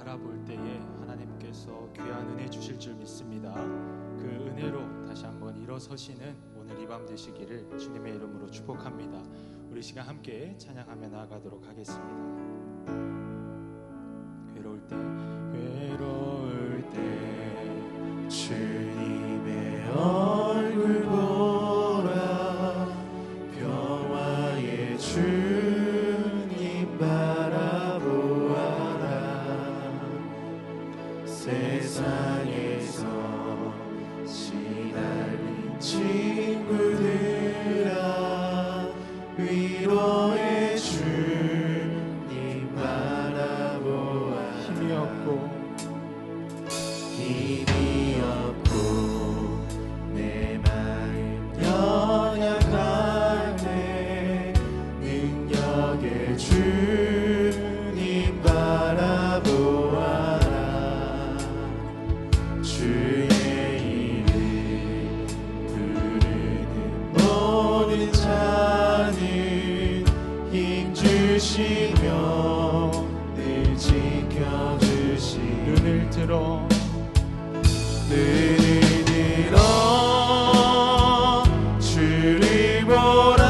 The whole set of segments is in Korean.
바라볼 때에 하나님께서 귀한 은혜 주실 줄 믿습니다. 그 은혜로 다시 한번 일어서시는 오늘 이 밤 되시기를 주님의 이름으로 축복합니다. 우리 시간 함께 찬양하며 나아가도록 하겠습니다. 괴로울 때 주님의 얼굴 보라, 평화의 주님 바라보아라. 세상에서 시달린 친구들아, 위로의 주님 바라보아라. 힘이 없고 내 마음 연약할 때 능력의 주님 바라보아라. 주의 이름 부르는 모든 자는 힘 주시며 늘 지켜주시. 눈을 들어 주를 보라.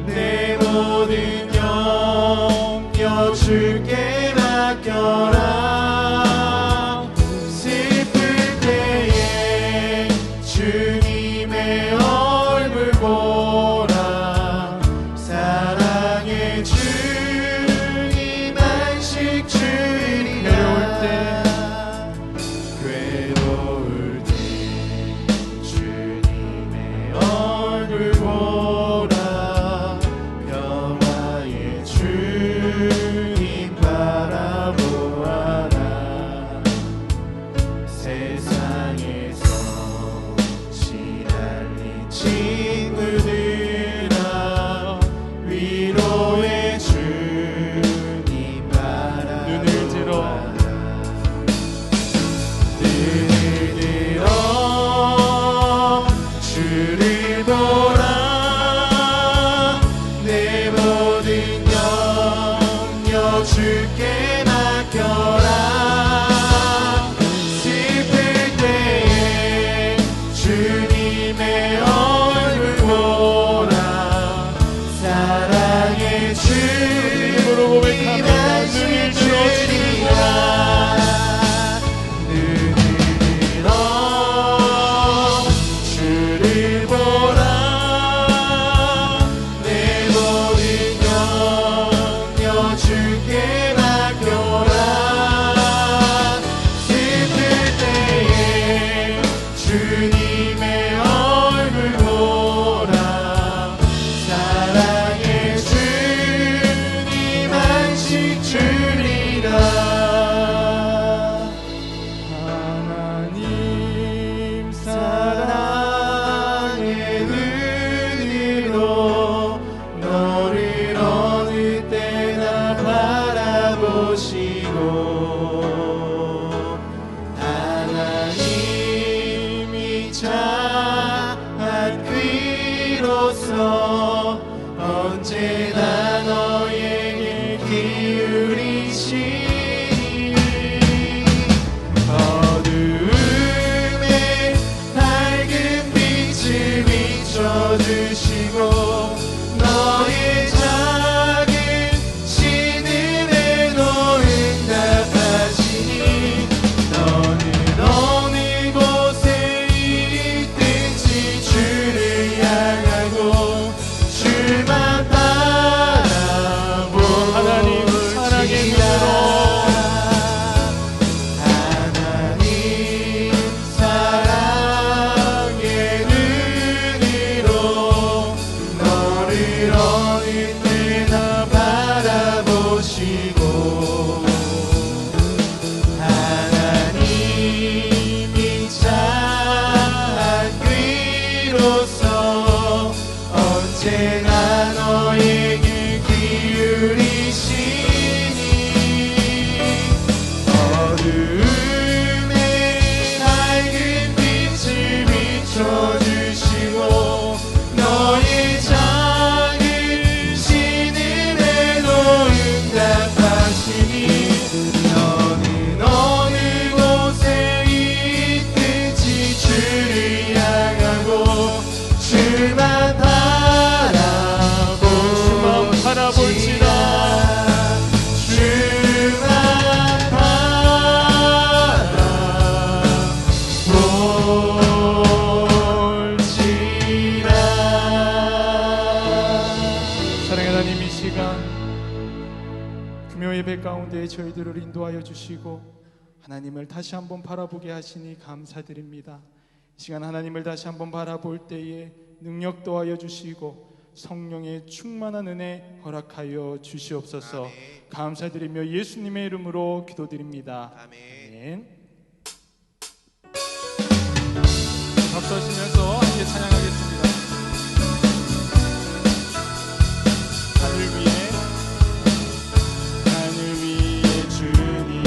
내 모든 염려 주께 맡겨라. 슬플 때에 주님의 얼굴 보라. 사랑의 주님 안식 주리라. 괴로울 때 주님의 얼굴 보라. 평화의 주님 바라보아라. 세상에서 시달린 친구들아, 위로의 주님 바라보아라. 눈을 들어 주를 보라. 내 모든 염려 주께 맡겨라. 슬플 때에 주님의 얼굴 보라. 사랑의 주님으로 고백하며 눈을 들어주리라. 주를 보라. 내 모든 염려 주께 맡겨라. 슬플 때에 주님의 얼굴 보라. 사랑의 주님 안식 주리라. 하나님 사랑의 눈으로 너를 어느 때나 바라보시고, 하나님이 자한 귀로서 언제나 너에게 기울이시니, 어두움에 밝은 빛을 비춰주시고, 너의 작은 신음에도 응답하시니, 너는 어느 곳에 있든지 주를 향하고 주만 바라보시라. 하나님 사랑의 눈으로 하나님 사랑의 눈으로 너를 어느 때나 바라보시고, 하나님이 자한 귀로서 언제나 너에게 기울이시니, 어두움에 밝은 빛을 비춰주시고, 너의 작은 신음에도 응답하시니, 은혜 가운데 저희들을 인도하여 주시고 하나님을 다시 한번 바라보게 하시니 감사드립니다. 이 시간 하나님을 다시 한번 바라볼 때에 능력 더하여 주시고 성령의 충만한 은혜 허락하여 주시옵소서. 아멘. 감사드리며 예수님의 이름으로 기도드립니다. 아멘. 박수하시면서 함께 찬양하겠습니다. 하늘 위에 주님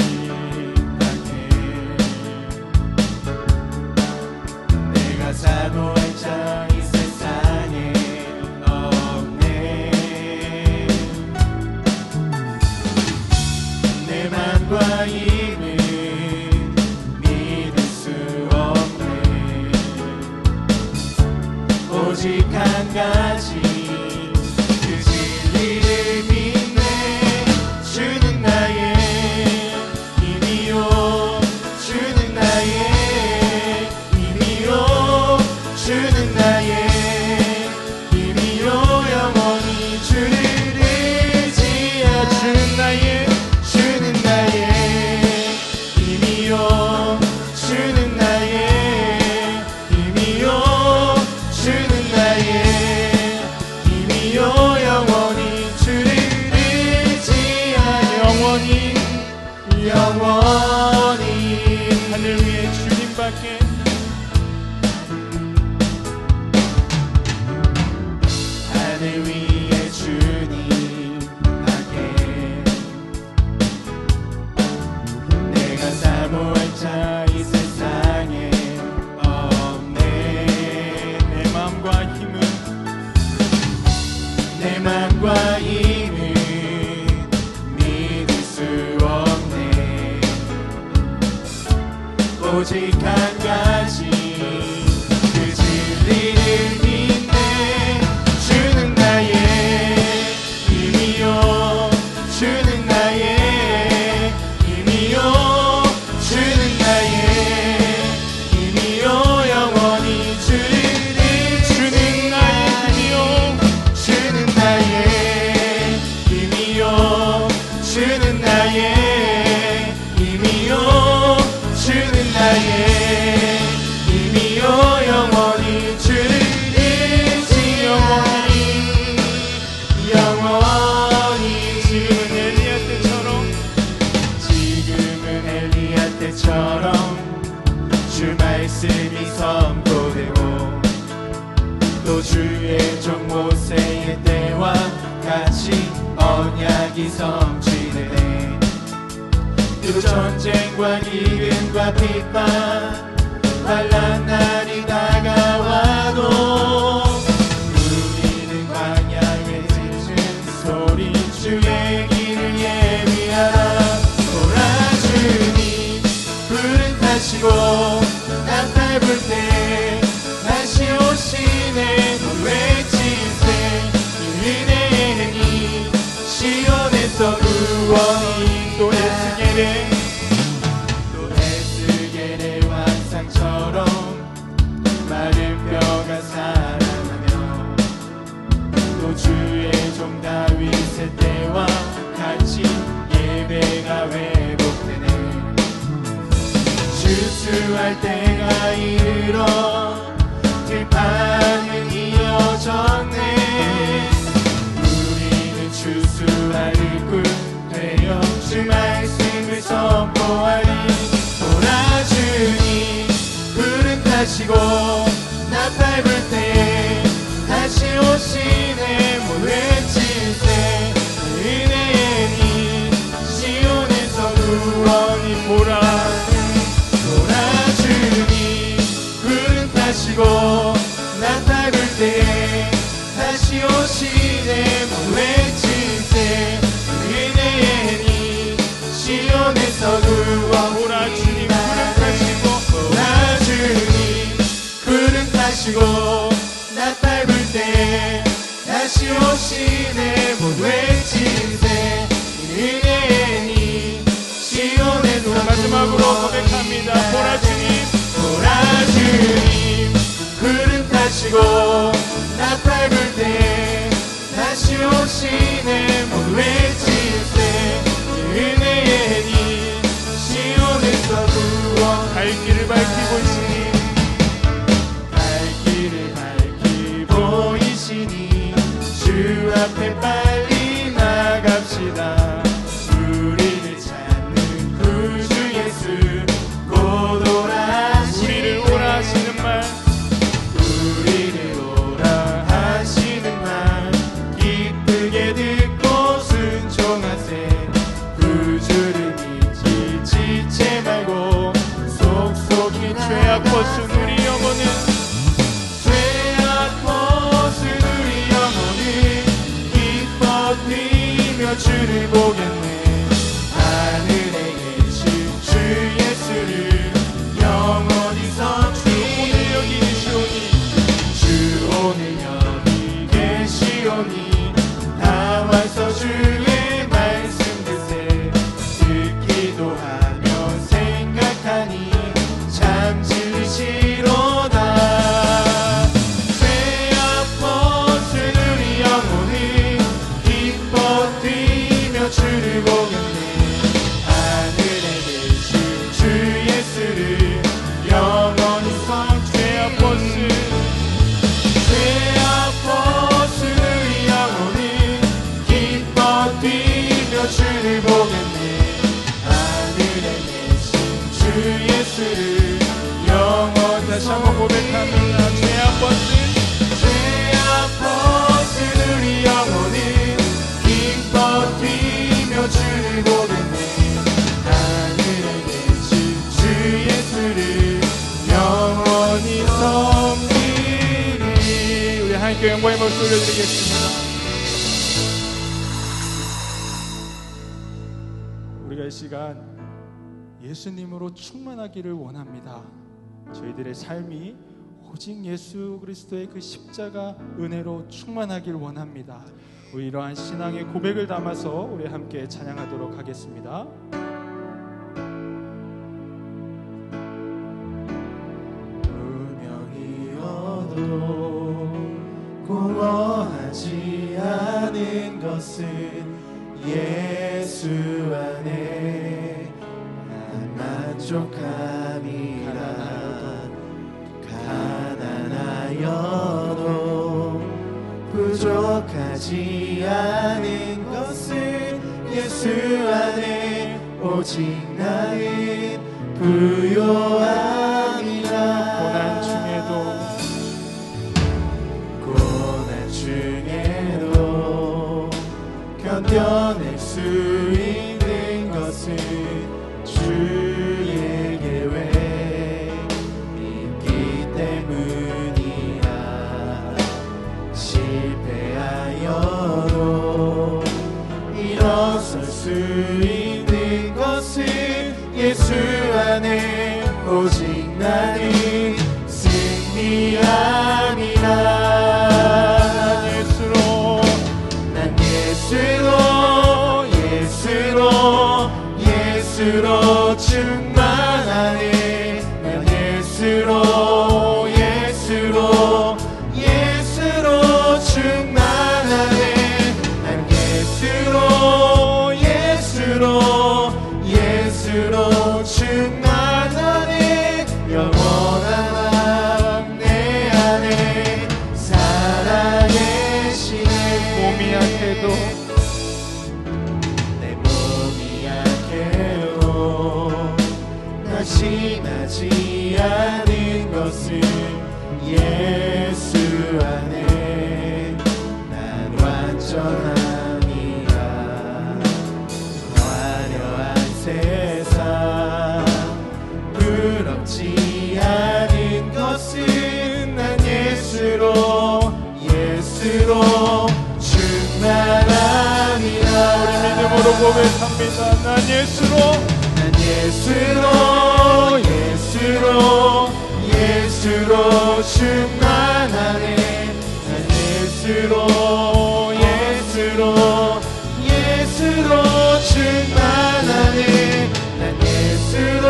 밖에 내가 사모할 자 이 세상에 없네. 내 맘과 힘을 믿을 수 없네. 오직 한 가지 그 진리를 믿네. 주는 나의 힘이요, 주는 나의 힘이요, 주는 나의 힘이요. 영원히 주를 의지하라. 주는 나의 힘이요, 주는 나의 힘이요, 주는 나의 힘이요. 영원히 주를 의지하라. 영원히 하늘 위에 주님밖에 하늘 위에 주님 밖에 내가 사모할 자 이 세상에 없네. 내 마음과 힘은 내 맘과 힘을 믿을 수 없네. 오직 한 가지 그 진리를 믿네. 주는 나의 힘이요, 주는 나의 힘이요, 주는 나의 힘이요. 영원히 주를 주는 나의 힘이요, 주는 나의 힘이요, 주는 나의 힘이요, 주는 나의 힘이요. 영원히 주를 의지. 영원히 지금은 엘리야 때처럼 주 말씀이 선포되고 또 주의 종 모세의 때와 같이 언약이 성취되네. 또 전쟁과 기근과 핍박 환난 날이 다가와도 우리는 광야에 짖은 소리 주의 길을 예비하라. 오라 주님 불을 타시고 나팔 불 때 다시 오시네. 외치세 은혜의 행이 시온에서 구원이. 또 에스겔의 왕상처럼 마른 뼈가 살아나며 또 주의 종 다윗의 때와 같이 예배가 회복되네. 주수할 때가 이르러 들판은 이어졌네. 우리는 주수할 일꾼 되어 주 말씀을 선포하리. 오라 주님 불은 타시고 나팔 불 때 다시 오시네. 못 외칠세 은혜의 힘 시온에서 구원이. 보라 주님 불은 타시고 나팔 불 때 다시 오시네. 못 외칠세 은혜의 힘 시온에서 구원. 오라 주님 불을 타시고 오라 주님 불은 타시고 나팔 불 때 다시 오시네. 못 외칠세 은혜의 힘 시온에서. 마지막으로 고백합니다. 보라 주님 오라 주님 불은 타시고 나팔 불 때 다시 오시네. 못 외칠세 하나님께 영광의 박수 올려드리겠습니다. 우리가 이 시간 예수님으로 충만하기를 원합니다. 저희들의 삶이 오직 예수 그리스도의 그 십자가 은혜로 충만하길 원합니다. 우리 이러한 신앙의 고백을 담아서 우리 함께 찬양하도록 하겠습니다. 분명히어도 공허하지 않은 것은 예수 안에 난 만족함이라. 가난하여도 부족하지 않은 것은 예수 안에 오직 나는 부요함이라. 고난 중에도 견뎌낼 수 있는 것은 주의 계획 있기 때문이라. 실패하여도 일어설 수 있는 것은 예수 안에 오직 나는 승리함이라. 예수로 충만하네. 난 예수로 충만하네. 난 예수로 충만하네. 영원한 마음 내 안에 살아계시네. 몸이 약해도 낙심하지 않은 것은 예수 안에 난 완전함이라. 화려한 세상 부럽지 않은 것은 난 예수로 충만함이라. 우리 믿음으로 고백합니다. 난 예수로 충만하네. 난 예수로 충만하네. 난 예수로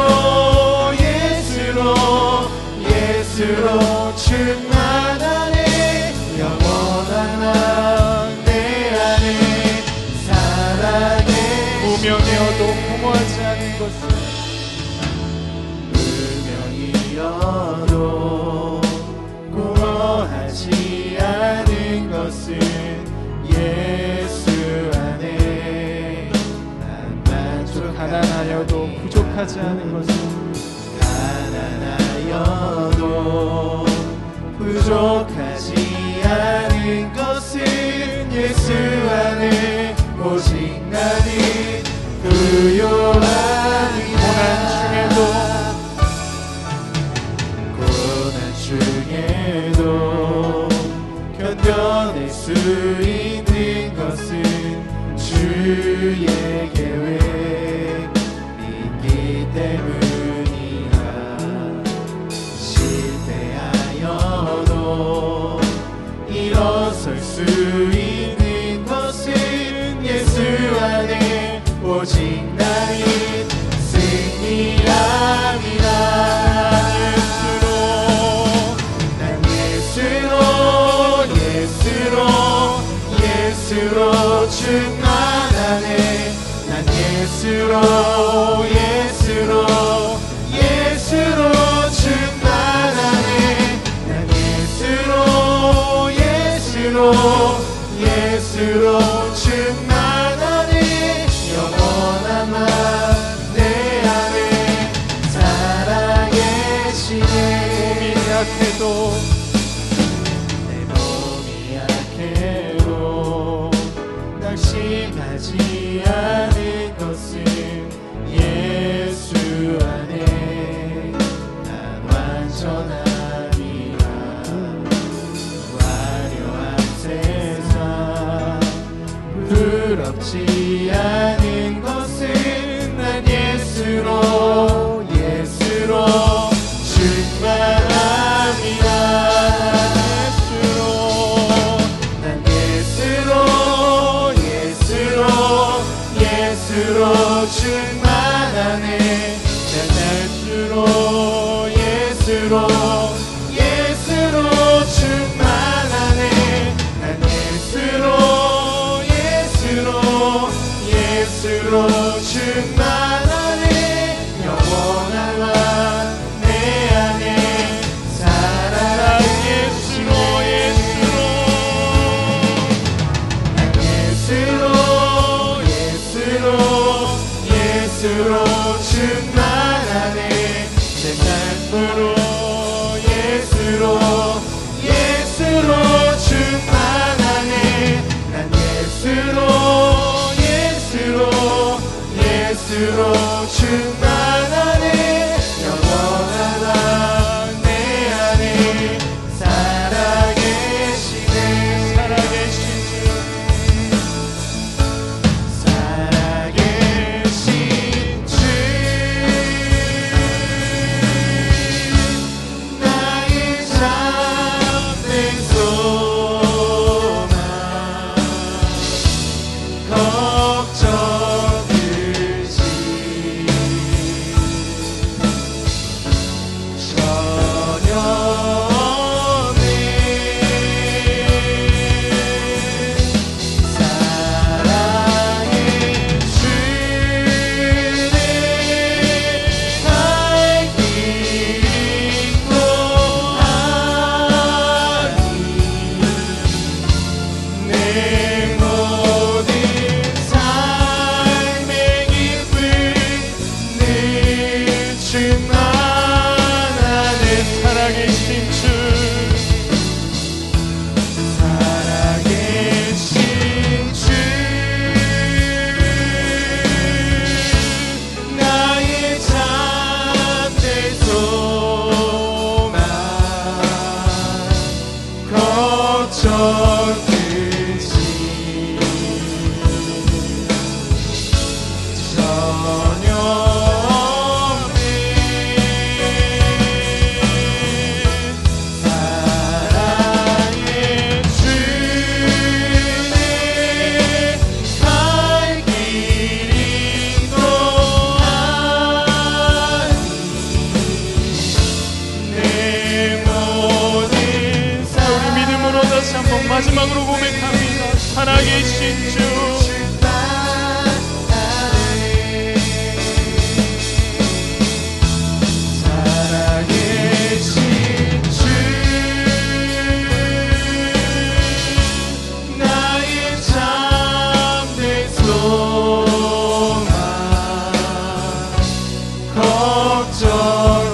충만하네. 영원한 마음 내 안에 살아계. 무명이어도 공허하지 않은 것은 공허하지 않은 것은 예수 안에 난 만족. 가난하여도 부족하지 않은 것은 가난하여도 부족하지 않은 것은 예수 안에 오직 나는 부요함이라. 중에도 견뎌낼 수 있는 것은 주의 계획 믿기 때문이라. 실패하여도 일어설 수 있는 것은 예수 안에 오직 나는 승리함이라. 예수로 충만하네. 난 예수로 충만하네. 난 예수로 충만하네. 영원한 마음 내 안에 살아계시네. 몸이 약해도 낙심하지 않은 것은 예수 안에 난 완전함이라. 화려한 두렵지 않은 것은 난 예수로 충만합니다. 난 예수로 충만하네. 난 예수로 충만하네. 난 예수로 충만하네. 영원한 내 안에 살아라. 난 예수로 충만하네. 내 삶으로 예수로 충만하네. 난 예수로 충만하네. 영원한 내 안에 살아계시네. 살아계신 주 나의 잠든 소망 걱정 마지막으로 고백합니다. 살아계신 주 나의 잠든 소망 걱정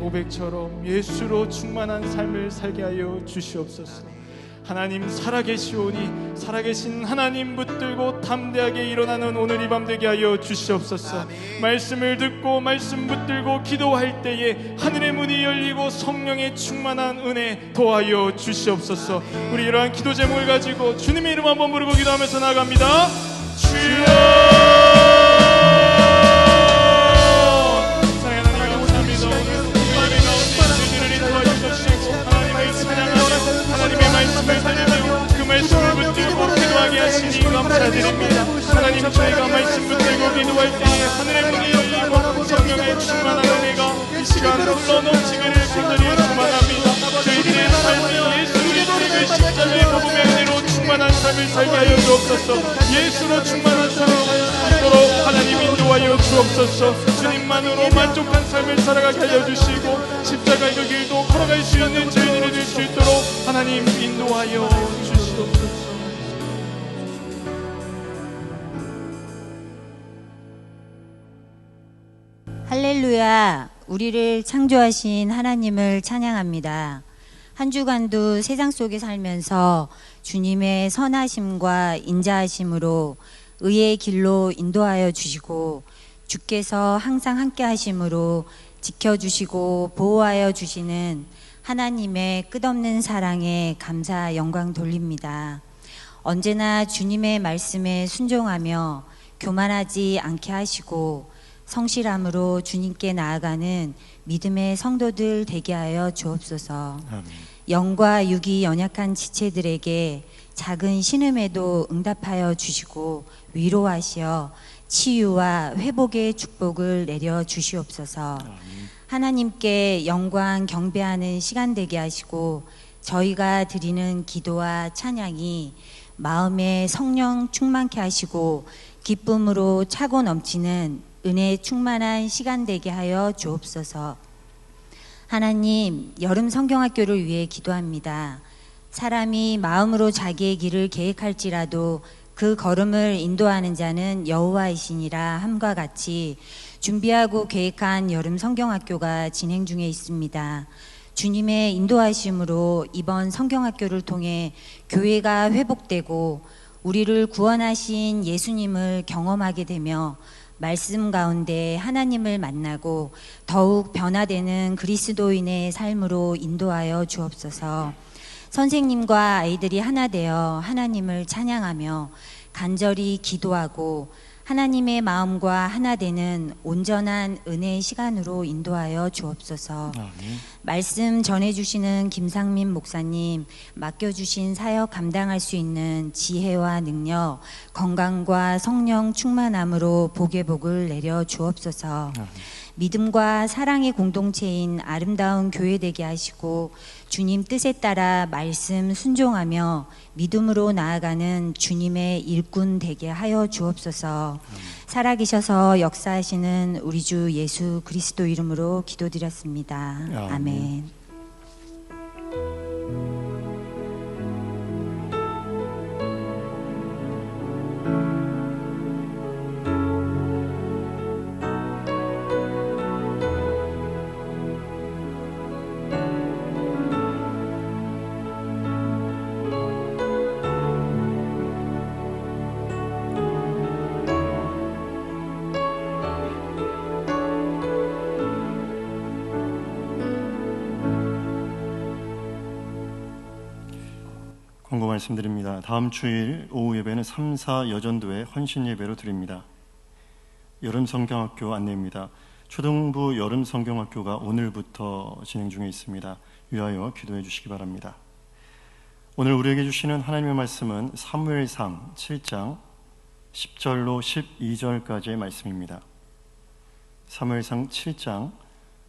고백처럼 예수로 충만한 삶을 살게 하여 주시옵소서. 하나님 살아계시오니 살아계신 하나님 붙들고 담대하게 일어나는 오늘 이 밤 되게 하여 주시옵소서. 말씀을 듣고 말씀 붙들고 기도할 때에 하늘의 문이 열리고 성령의 충만한 은혜 더하여 주시옵소서. 우리 이러한 기도 제목을 가지고 주님의 이름 한번 부르고 기도하면서 나아갑니다. 주여 감사드립니다. 하나님 저희가 말씀 붙들고 기도할 때에 하늘의 문이 열리고 성령의 충만한 은혜가 이 시간 흘러넘치기를 간절히 소망합니다. 저희들의 삶이 예수 그리스도의 십자가의 복음의 은혜로 충만한 삶을 살게 하여 주옵소서. 예수로 충만한 삶을 살도록 하나님 인도하여 주옵소서. 주시옵소서. 주님만으로 만족한 삶을 살아가게 하여 주시고 십자가의 그 길도 걸어갈 수 있는 저희들이 될 수 있도록 하나님 인도하여 주시옵소서. 할렐루야. 우리를 창조하신 하나님을 찬양합니다. 한 주간도 세상 속에 살면서 주님의 선하심과 인자하심으로 의의 길로 인도하여 주시고 주께서 항상 함께 하심으로 지켜주시고 보호하여 주시는 하나님의 끝없는 사랑에 감사 영광 돌립니다. 언제나 주님의 말씀에 순종하며 교만하지 않게 하시고 성실함으로 주님께 나아가는 믿음의 성도들 되게 하여 주옵소서. 아멘. 영과 육이 연약한 지체들에게 작은 신음에도 응답하여 주시고 위로하시어 치유와 회복의 축복을 내려 주시옵소서. 아멘. 하나님께 영광 경배하는 시간 되게 하시고 저희가 드리는 기도와 찬양이 마음에 성령 충만케 하시고 기쁨으로 차고 넘치는 은혜 충만한 시간 되게 하여 주옵소서. 하나님, 여름 성경학교를 위해 기도합니다. 사람이 마음으로 자기의 길을 계획할지라도 그 걸음을 인도하는 자는 여호와이시니라 함과 같이 준비하고 계획한 여름 성경학교가 진행 중에 있습니다. 주님의 인도하심으로 이번 성경학교를 통해 교회가 회복되고 우리를 구원하신 예수님을 경험하게 되며 말씀 가운데 하나님을 만나고 더욱 변화되는 그리스도인의 삶으로 인도하여 주옵소서. 선생님과 아이들이 하나 되어 하나님을 찬양하며 간절히 기도하고 하나님의 마음과 하나 되는 온전한 은혜의 시간으로 인도하여 주옵소서. 아멘. 말씀 전해주시는 김상민 목사님 맡겨주신 사역 감당할 수 있는 지혜와 능력, 건강과 성령 충만함으로 복의 복을 내려 주옵소서. 믿음과 사랑의 공동체인 아름다운 교회 되게 하시고 주님 뜻에 따라 말씀 순종하며 믿음으로 나아가는 주님의 일꾼 되게 하여 주옵소서. 살아계셔서 역사하시는 우리 주 예수 그리스도 이름으로 기도드렸습니다. 아멘. 권고 말씀드립니다. 다음 주일 오후 예배는 3, 4 여전도회 헌신 예배로 드립니다. 여름 성경학교 안내입니다. 초등부 여름 성경학교가 오늘부터 진행 중에 있습니다. 위하여 기도해 주시기 바랍니다. 오늘 우리에게 주시는 하나님의 말씀은 사무엘상 7장 10절로 12절까지의 말씀입니다. 사무엘상 7장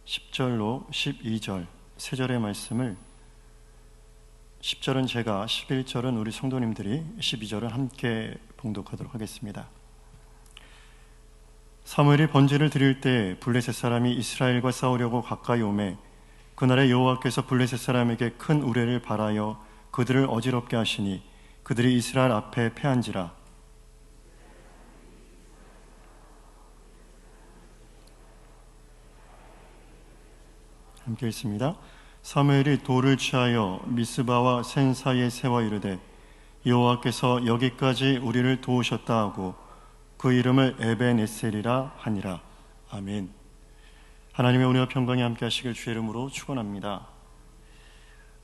10절로 12절 세 절의 말씀을 10절은 제가, 11절은 우리 성도님들이, 12절은 함께 봉독하도록 하겠습니다. 사무엘이 번제를 드릴 때 블레셋 사람이 이스라엘과 싸우려고 가까이 오매 그날에 여호와께서 블레셋 사람에게 큰 우레를 발하여 그들을 어지럽게 하시니 그들이 이스라엘 앞에 패한지라. 함께 읽습니다. 사무엘이 돌을 취하여 미스바와 센 사이에 세워 이르되 여호와께서 여기까지 우리를 도우셨다 하고 그 이름을 에벤에셀이라 하니라. 아멘. 하나님의 은혜와 평강이 함께 하시길 주의 이름으로 축원합니다.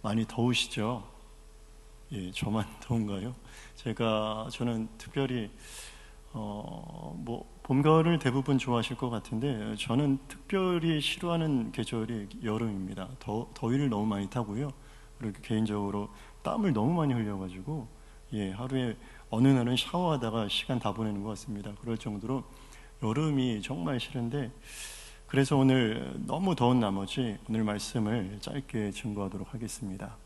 많이 더우시죠? 예, 저만 더운가요? 저는 특별히 봄, 가을을 대부분 좋아하실 것 같은데 저는 특별히 싫어하는 계절이 여름입니다. 더위를 너무 많이 타고요. 그리고 개인적으로 땀을 너무 많이 흘려가지고 하루에 어느 날은 샤워하다가 시간 다 보내는 것 같습니다. 그럴 정도로 여름이 정말 싫은데 그래서 오늘 너무 더운 나머지 오늘 말씀을 짧게 증거하도록 하겠습니다.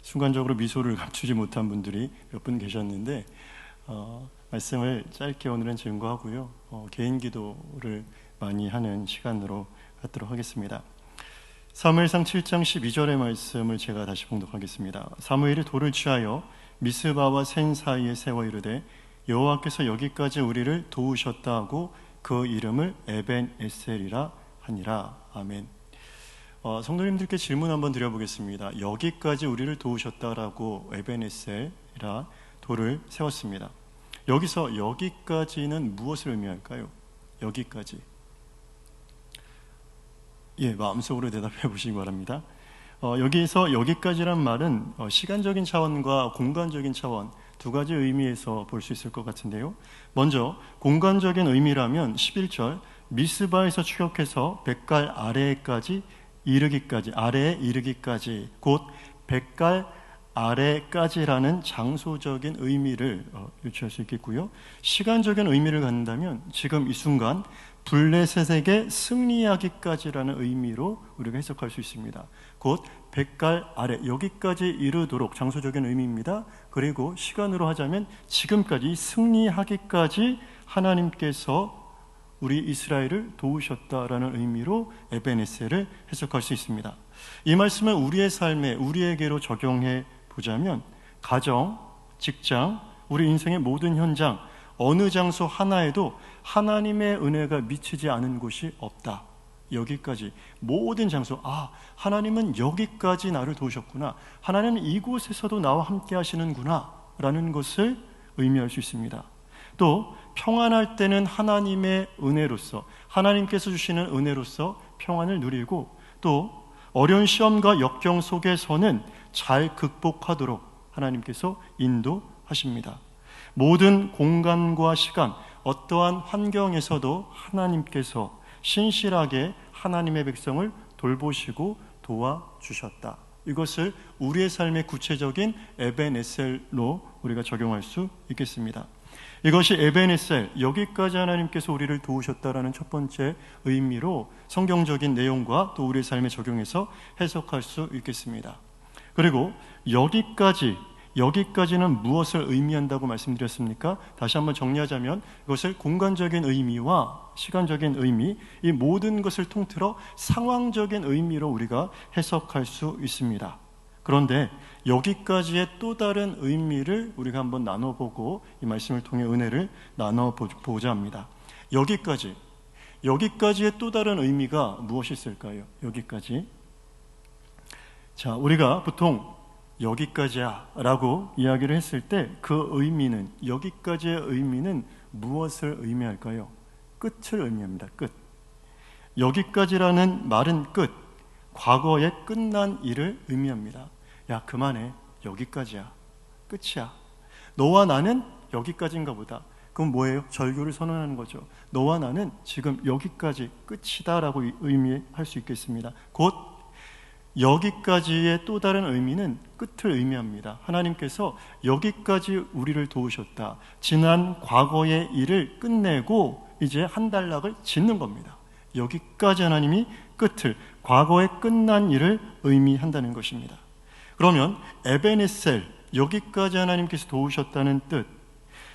순간적으로 미소를 감추지 못한 분들이 몇 분 계셨는데 말씀을 짧게 오늘은 증거하고요. 개인 기도를 많이 하는 시간으로 갖도록 하겠습니다. 사무엘상 7장 12절의 말씀을 제가 다시 봉독하겠습니다. 사무엘이 돌을 취하여 미스바와 센 사이에 세워 이르되 여호와께서 여기까지 우리를 도우셨다 하고 그 이름을 에벤에셀이라 하니라. 아멘. 성도님들께 질문 한번 드려보겠습니다. 여기까지 우리를 도우셨다라고 에벤에셀이라 돌을 세웠습니다. 여기서 여기까지는 무엇을 의미할까요? 여기까지. 마음속으로 대답해 보시기 바랍니다. 여기서 여기까지란 말은 시간적인 차원과 공간적인 차원 두 가지 의미에서 볼 수 있을 것 같은데요. 먼저 공간적인 의미라면 11절 미스바에서 추격해서 벳갈 아래에까지 이르기까지, 아래에 이르기까지, 곧 벳갈 아래까지라는 장소적인 의미를 유추할 수 있겠고요. 시간적인 의미를 갖는다면 지금 이 순간 블레셋에게 승리하기까지라는 의미로 우리가 해석할 수 있습니다. 곧 벳갈 아래, 여기까지 이르도록 장소적인 의미입니다. 그리고 시간으로 하자면 지금까지 승리하기까지 하나님께서 우리 이스라엘을 도우셨다라는 의미로 에벤에셀을 해석할 수 있습니다. 이 말씀을 우리의 삶에, 우리에게로 적용해 보자면 가정, 직장, 우리 인생의 모든 현장, 어느 장소 하나에도 하나님의 은혜가 미치지 않은 곳이 없다. 여기까지 모든 장소, 하나님은 여기까지 나를 도우셨구나, 하나님은 이곳에서도 나와 함께 하시는구나 라는 것을 의미할 수 있습니다. 또 평안할 때는 하나님의 은혜로서, 하나님께서 주시는 은혜로서 평안을 누리고, 또 어려운 시험과 역경 속에서는 잘 극복하도록 하나님께서 인도하십니다. 모든 공간과 시간, 어떠한 환경에서도 하나님께서 신실하게 하나님의 백성을 돌보시고 도와주셨다. 이것을 우리의 삶의 구체적인 에벤에셀로 우리가 적용할 수 있겠습니다. 이것이 에벤에셀, 여기까지 하나님께서 우리를 도우셨다라는 첫 번째 의미로 성경적인 내용과 또 우리의 삶에 적용해서 해석할 수 있겠습니다. 그리고 여기까지는 무엇을 의미한다고 말씀드렸습니까? 다시 한번 정리하자면 이것을 공간적인 의미와 시간적인 의미, 이 모든 것을 통틀어 상황적인 의미로 우리가 해석할 수 있습니다. 그런데 여기까지의 또 다른 의미를 우리가 한번 나눠보고 이 말씀을 통해 은혜를 나눠보자 합니다. 여기까지의 또 다른 의미가 무엇이 있을까요? 여기까지. 자, 우리가 보통 여기까지야 라고 이야기를 했을 때 그 의미는, 여기까지의 의미는 무엇을 의미할까요? 끝을 의미합니다. 끝. 여기까지라는 말은 끝, 과거에 끝난 일을 의미합니다. 야, 그만해. 여기까지야. 끝이야. 너와 나는 여기까지인가 보다. 그럼 뭐예요? 절교를 선언하는 거죠. 너와 나는 지금 여기까지 끝이다 라고 의미할 수 있겠습니다. 곧 여기까지의 또 다른 의미는 끝을 의미합니다. 하나님께서 여기까지 우리를 도우셨다. 지난 과거의 일을 끝내고 이제 한 단락을 짓는 겁니다. 여기까지 하나님이 끝을, 과거에 끝난 일을 의미한다는 것입니다. 그러면 에벤에셀, 여기까지 하나님께서 도우셨다는 뜻,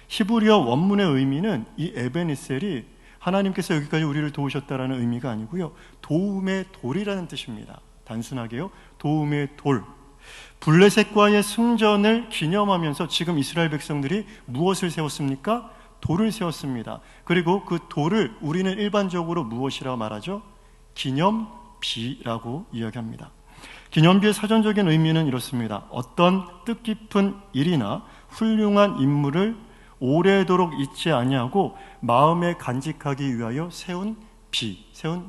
히브리어 원문의 의미는 이 에벤에셀이 하나님께서 여기까지 우리를 도우셨다라는 의미가 아니고요, 도움의 돌이라는 뜻입니다. 단순하게요, 도움의 돌. 블레셋과의 승전을 기념하면서 지금 이스라엘 백성들이 무엇을 세웠습니까? 돌을 세웠습니다. 그리고 그 돌을 우리는 일반적으로 무엇이라고 말하죠? 기념비라고 이야기합니다. 기념비의 사전적인 의미는 이렇습니다. 어떤 뜻깊은 일이나 훌륭한 인물을 오래도록 잊지 아니하고 마음에 간직하기 위하여 세운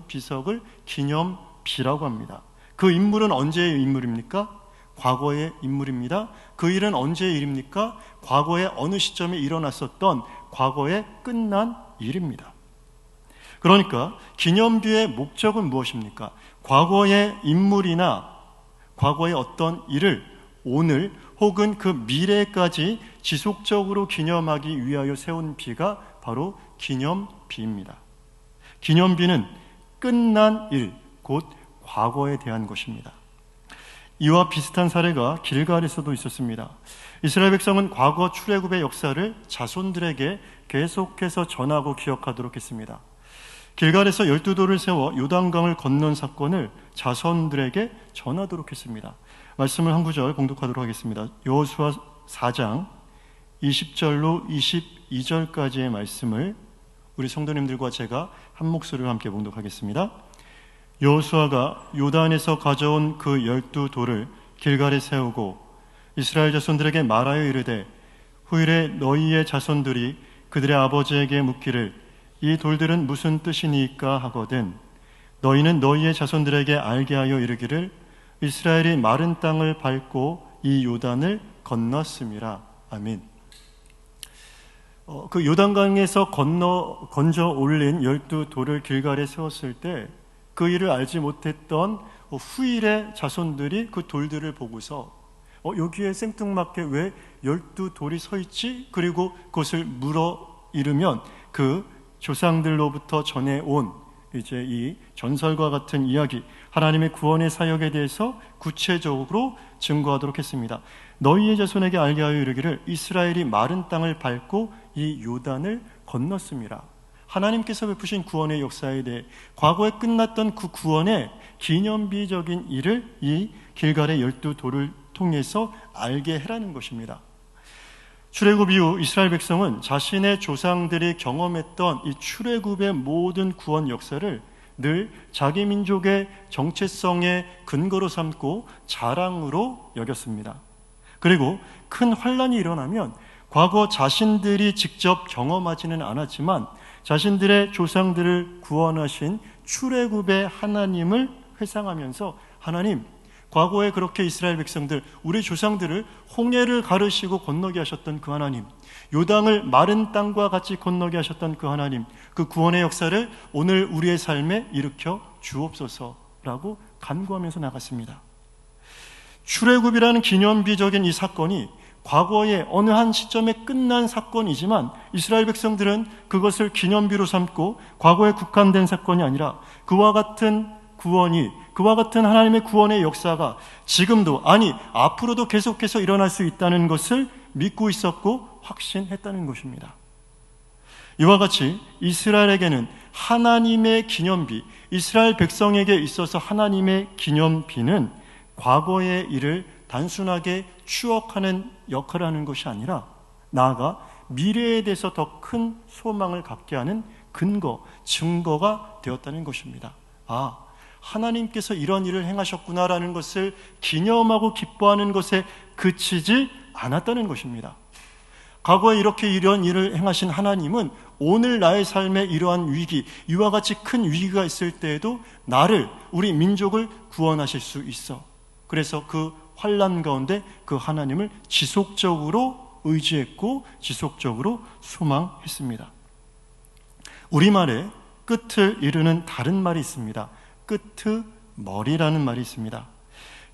비석을 기념비라고 합니다. 그 인물은 언제의 인물입니까? 과거의 인물입니다. 그 일은 언제의 일입니까? 과거의 어느 시점에 일어났었던 과거의 끝난 일입니다. 그러니까 기념비의 목적은 무엇입니까? 과거의 인물이나 과거의 어떤 일을 오늘 혹은 그 미래까지 지속적으로 기념하기 위하여 세운 비가 바로 기념비입니다. 기념비는 끝난 일, 곧 과거에 대한 것입니다. 이와 비슷한 사례가 길갈에서도 있었습니다. 이스라엘 백성은 과거 출애굽의 역사를 자손들에게 계속해서 전하고 기억하도록 했습니다. 길갈에서 12돌을 세워 요단강을 건넌 사건을 자손들에게 전하도록 했습니다. 말씀을 한 구절 봉독하도록 하겠습니다. 여호수아 4장 20절로 22절까지의 말씀을 우리 성도님들과 제가 한 목소리로 함께 봉독하겠습니다. 여호수아가 요단에서 가져온 그 12돌을 길갈에 세우고 이스라엘 자손들에게 말하여 이르되 후일에 너희의 자손들이 그들의 아버지에게 묻기를 이 돌들은 무슨 뜻이니까 하거든 너희는 너희의 자손들에게 알게 하여 이르기를 이스라엘이 마른 땅을 밟고 이 요단을 건넜음이라. 아멘. 그 요단강에서 건져 올린 12돌을 길갈에 세웠을 때 그 일을 알지 못했던 후일의 자손들이 그 돌들을 보고서 여기에 생뚱맞게 왜 12돌이 서 있지? 그리고 그것을 물어 이르면 그 조상들로부터 전해온 이제 이 전설과 같은 이야기, 하나님의 구원의 사역에 대해서 구체적으로 증거하도록 했습니다. 너희의 자손에게 알게 하여 이르기를 이스라엘이 마른 땅을 밟고 이 요단을 건넜음이라. 하나님께서 베푸신 구원의 역사에 대해 과거에 끝났던 그 구원의 기념비적인 일을 이 길갈의 12돌을 통해서 알게 해라는 것입니다. 출애굽 이후 이스라엘 백성은 자신의 조상들이 경험했던 이 출애굽의 모든 구원 역사를 늘 자기 민족의 정체성의 근거로 삼고 자랑으로 여겼습니다. 그리고 큰 환란이 일어나면 과거 자신들이 직접 경험하지는 않았지만 자신들의 조상들을 구원하신 출애굽의 하나님을 회상하면서 하나님, 과거에 그렇게 이스라엘 백성들, 우리 조상들을 홍해를 가르시고 건너게 하셨던 그 하나님, 요단을 마른 땅과 같이 건너게 하셨던 그 하나님, 그 구원의 역사를 오늘 우리의 삶에 일으켜 주옵소서라고 간구하면서 나갔습니다. 출애굽이라는 기념비적인 이 사건이 과거의 어느 한 시점에 끝난 사건이지만 이스라엘 백성들은 그것을 기념비로 삼고 과거에 국한된 사건이 아니라 그와 같은 구원이, 그와 같은 하나님의 구원의 역사가 지금도, 아니 앞으로도 계속해서 일어날 수 있다는 것을 믿고 있었고 확신했다는 것입니다. 이와 같이 이스라엘에게는 하나님의 기념비, 이스라엘 백성에게 있어서 하나님의 기념비는 과거의 일을 단순하게 추억하는 역할을 하는 것이 아니라 나아가 미래에 대해서 더 큰 소망을 갖게 하는 근거, 증거가 되었다는 것입니다. 하나님께서 이런 일을 행하셨구나라는 것을 기념하고 기뻐하는 것에 그치지 않았다는 것입니다. 과거에 이렇게 이런 일을 행하신 하나님은 오늘 나의 삶에 이러한 위기, 이와 같이 큰 위기가 있을 때에도 나를, 우리 민족을 구원하실 수 있어. 그래서 그 환난 가운데 그 하나님을 지속적으로 의지했고 지속적으로 소망했습니다. 우리말에 끝을 이루는 다른 말이 있습니다. 끄트머리라는 말이 있습니다.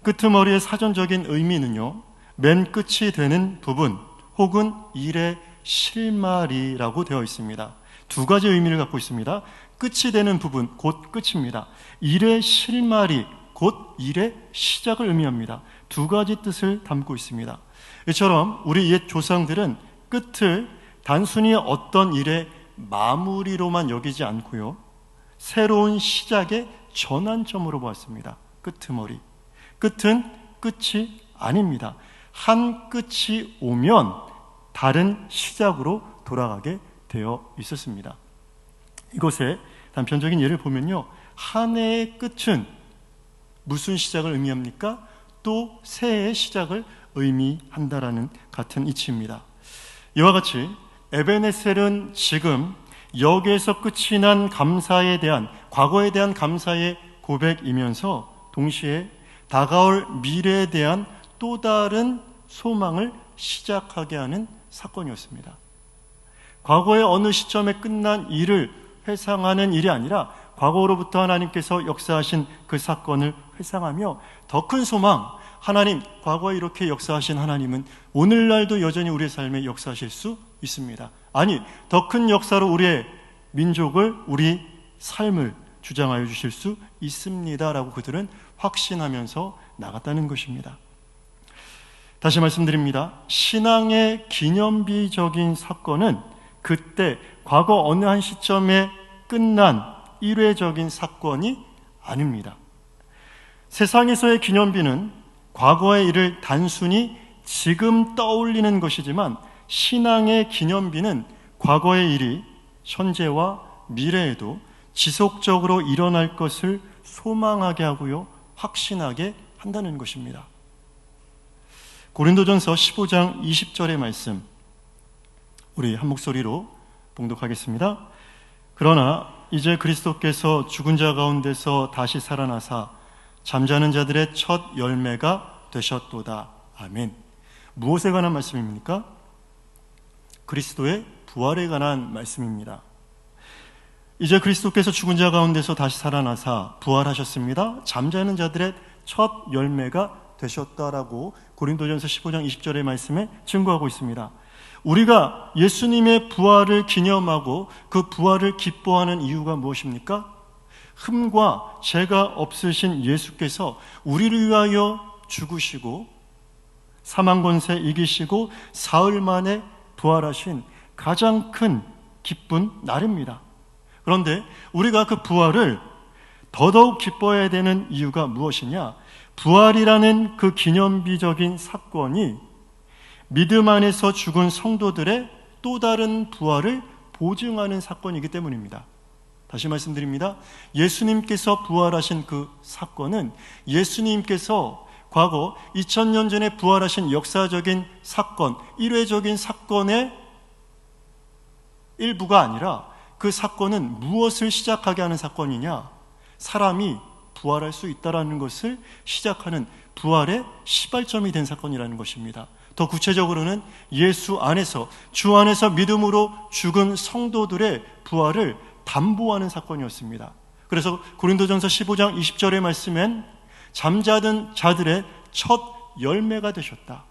끄트머리의 사전적인 의미는요, 맨 끝이 되는 부분 혹은 일의 실마리라고 되어 있습니다. 두 가지 의미를 갖고 있습니다. 끝이 되는 부분, 곧 끝입니다. 일의 실마리, 곧 일의 시작을 의미합니다. 두 가지 뜻을 담고 있습니다. 이처럼 우리 옛 조상들은 끝을 단순히 어떤 일의 마무리로만 여기지 않고요, 새로운 시작의 전환점으로 보았습니다. 끄트머리. 끝은 끝이 아닙니다. 한 끝이 오면 다른 시작으로 돌아가게 되어 있었습니다. 이것의 단편적인 예를 보면요, 한 해의 끝은 무슨 시작을 의미합니까? 또 새해의 시작을 의미한다라는 같은 이치입니다. 이와 같이 에베네셀은 지금 여기에서 끝이 난 감사에 대한, 과거에 대한 감사의 고백이면서 동시에 다가올 미래에 대한 또 다른 소망을 시작하게 하는 사건이었습니다. 과거의 어느 시점에 끝난 일을 회상하는 일이 아니라 과거로부터 하나님께서 역사하신 그 사건을 회상하며 더 큰 소망, 하나님, 과거에 이렇게 역사하신 하나님은 오늘날도 여전히 우리의 삶에 역사하실 수 있습니다. 아니, 더 큰 역사로 우리의 민족을, 우리 삶을 주장하여 주실 수 있습니다라고 그들은 확신하면서 나갔다는 것입니다. 다시 말씀드립니다. 신앙의 기념비적인 사건은 그때 과거 어느 한 시점에 끝난 일회적인 사건이 아닙니다. 세상에서의 기념비는 과거의 일을 단순히 지금 떠올리는 것이지만, 신앙의 기념비는 과거의 일이 현재와 미래에도 지속적으로 일어날 것을 소망하게 하고요, 확신하게 한다는 것입니다. 고린도전서 15장 20절의 말씀, 우리 한 목소리로 봉독하겠습니다. 그러나 이제 그리스도께서 죽은 자 가운데서 다시 살아나사 잠자는 자들의 첫 열매가 되셨도다. 아멘. 무엇에 관한 말씀입니까? 그리스도의 부활에 관한 말씀입니다. 이제 그리스도께서 죽은 자 가운데서 다시 살아나사 부활하셨습니다. 잠자는 자들의 첫 열매가 되셨다라고 고린도전서 15장 20절의 말씀에 증거하고 있습니다. 우리가 예수님의 부활을 기념하고 그 부활을 기뻐하는 이유가 무엇입니까? 흠과 죄가 없으신 예수께서 우리를 위하여 죽으시고 사망 권세 이기시고 사흘 만에 부활하신 가장 큰 기쁜 날입니다. 그런데 우리가 그 부활을 더더욱 기뻐해야 되는 이유가 무엇이냐? 부활이라는 그 기념비적인 사건이 믿음 안에서 죽은 성도들의 또 다른 부활을 보증하는 사건이기 때문입니다. 다시 말씀드립니다. 예수님께서 부활하신 그 사건은 예수님께서 과거 2000년 전에 부활하신 역사적인 사건, 일회적인 사건의 일부가 아니라, 그 사건은 무엇을 시작하게 하는 사건이냐? 사람이 부활할 수 있다는 것을 시작하는 부활의 시발점이 된 사건이라는 것입니다. 더 구체적으로는 예수 안에서, 주 안에서 믿음으로 죽은 성도들의 부활을 담보하는 사건이었습니다. 그래서 고린도전서 15장 20절의 말씀엔 잠자던 자들의 첫 열매가 되셨다.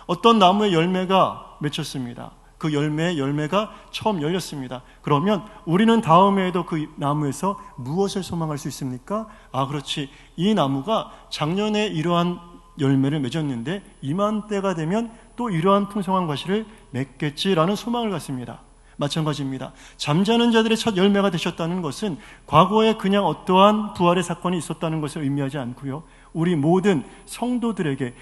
어떤 나무의 열매가 맺혔습니다. 그 열매가 처음 열렸습니다. 그러면 우리는 다음에도 그 나무에서 무엇을 소망할 수 있습니까? 그렇지. 이 나무가 작년에 이러한 열매를 맺었는데 이맘때가 되면 또 이러한 풍성한 과실을 맺겠지라는 소망을 갖습니다. 마찬가지입니다. 잠자는 자들의 첫 열매가 되셨다는 것은 과거에 그냥 어떠한 부활의 사건이 있었다는 것을 의미하지 않고요, 우리 모든 성도들에게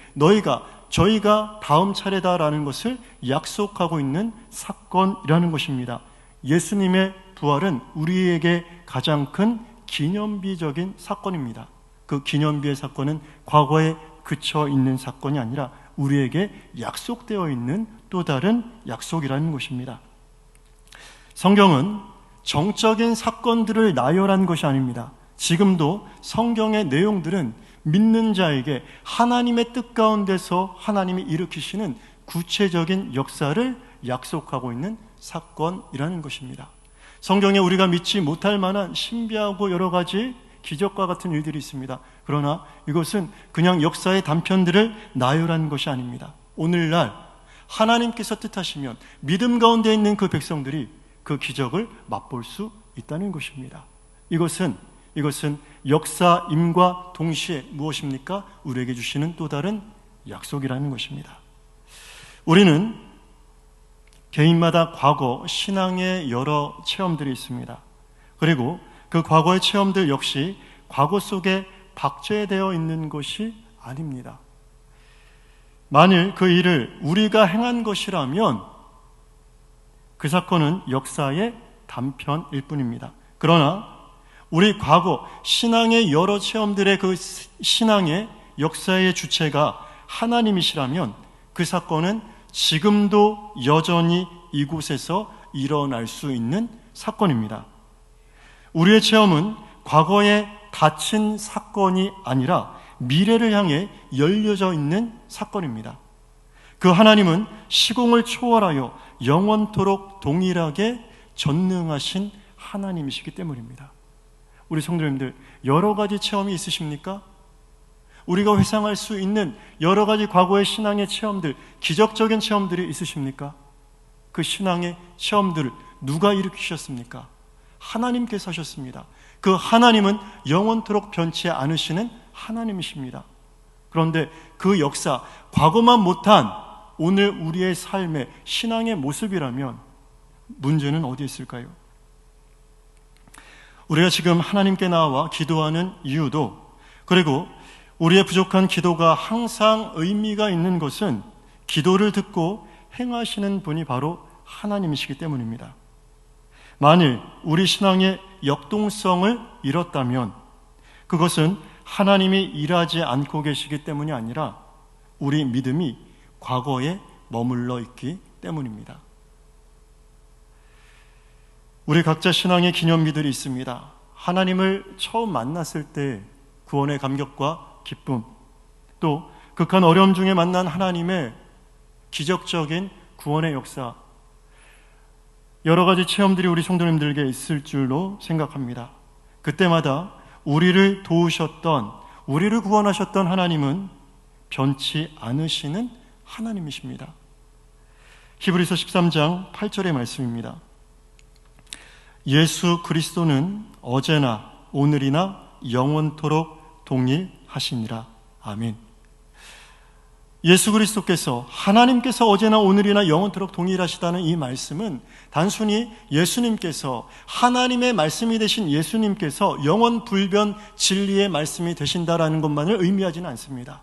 저희가 다음 차례다라는 것을 약속하고 있는 사건이라는 것입니다. 예수님의 부활은 우리에게 가장 큰 기념비적인 사건입니다. 그 기념비의 사건은 과거에 그쳐 있는 사건이 아니라 우리에게 약속되어 있는 또 다른 약속이라는 것입니다. 성경은 정적인 사건들을 나열한 것이 아닙니다. 지금도 성경의 내용들은 믿는 자에게 하나님의 뜻 가운데서 하나님이 일으키시는 구체적인 역사를 약속하고 있는 사건이라는 것입니다. 성경에 우리가 믿지 못할 만한 신비하고 여러 가지 기적과 같은 일들이 있습니다. 그러나 이것은 그냥 역사의 단편들을 나열한 것이 아닙니다. 오늘날 하나님께서 뜻하시면 믿음 가운데 있는 그 백성들이 그 기적을 맛볼 수 있다는 것입니다. 이것은 역사임과 동시에 무엇입니까? 우리에게 주시는 또 다른 약속이라는 것입니다. 우리는 개인마다 과거 신앙의 여러 체험들이 있습니다. 그리고 그 과거의 체험들 역시 과거 속에 박제되어 있는 것이 아닙니다. 만일 그 일을 우리가 행한 것이라면 그 사건은 역사의 단편일 뿐입니다. 그러나 우리 과거 신앙의 여러 체험들의 그 신앙의 역사의 주체가 하나님이시라면 그 사건은 지금도 여전히 이곳에서 일어날 수 있는 사건입니다. 우리의 체험은 과거에 닫힌 사건이 아니라 미래를 향해 열려져 있는 사건입니다. 그 하나님은 시공을 초월하여 영원토록 동일하게 전능하신 하나님이시기 때문입니다. 우리 성도님들, 여러 가지 체험이 있으십니까? 우리가 회상할 수 있는 여러 가지 과거의 신앙의 체험들, 기적적인 체험들이 있으십니까? 그 신앙의 체험들을 누가 일으키셨습니까? 하나님께서 하셨습니다. 그 하나님은 영원토록 변치 않으시는 하나님이십니다. 그런데 그 역사, 과거만 못한 오늘 우리의 삶의 신앙의 모습이라면 문제는 어디에 있을까요? 우리가 지금 하나님께 나와 기도하는 이유도, 그리고 우리의 부족한 기도가 항상 의미가 있는 것은 기도를 듣고 행하시는 분이 바로 하나님이시기 때문입니다. 만일 우리 신앙의 역동성을 잃었다면 그것은 하나님이 일하지 않고 계시기 때문이 아니라 우리 믿음이 과거에 머물러 있기 때문입니다. 우리 각자 신앙의 기념비들이 있습니다. 하나님을 처음 만났을 때 구원의 감격과 기쁨, 또 극한 어려움 중에 만난 하나님의 기적적인 구원의 역사, 여러 가지 체험들이 우리 성도님들에게 있을 줄로 생각합니다. 그때마다 우리를 도우셨던, 우리를 구원하셨던 하나님은 변치 않으시는 하나님이십니다. 히브리서 13장 8절의 말씀입니다. 예수 그리스도는 어제나 오늘이나 영원토록 동일하시니라. 아멘. 예수 그리스도께서, 하나님께서 어제나 오늘이나 영원토록 동일하시다는 이 말씀은 단순히 예수님께서, 하나님의 말씀이 되신 예수님께서 영원 불변 진리의 말씀이 되신다라는 것만을 의미하지는 않습니다.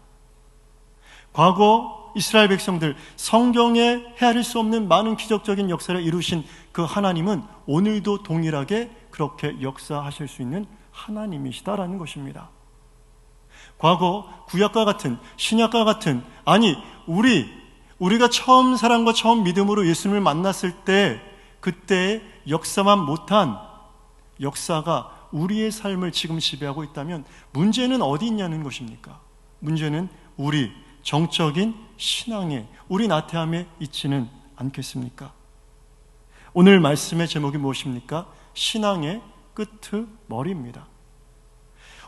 과거 이스라엘 백성들, 성경에 헤아릴 수 없는 많은 기적적인 역사를 이루신 그 하나님은 오늘도 동일하게 그렇게 역사하실 수 있는 하나님이시다라는 것입니다. 과거 구약과 같은, 신약과 같은, 아니 우리가 처음 사랑과 처음 믿음으로 예수님을 만났을 때 그때의 역사만 못한 역사가 우리의 삶을 지금 지배하고 있다면 문제는 어디 있냐는 것입니까? 문제는 우리 정적인 신앙에, 우리 나태함에 있지는 않겠습니까? 오늘 말씀의 제목이 무엇입니까? 신앙의 끄트머리입니다.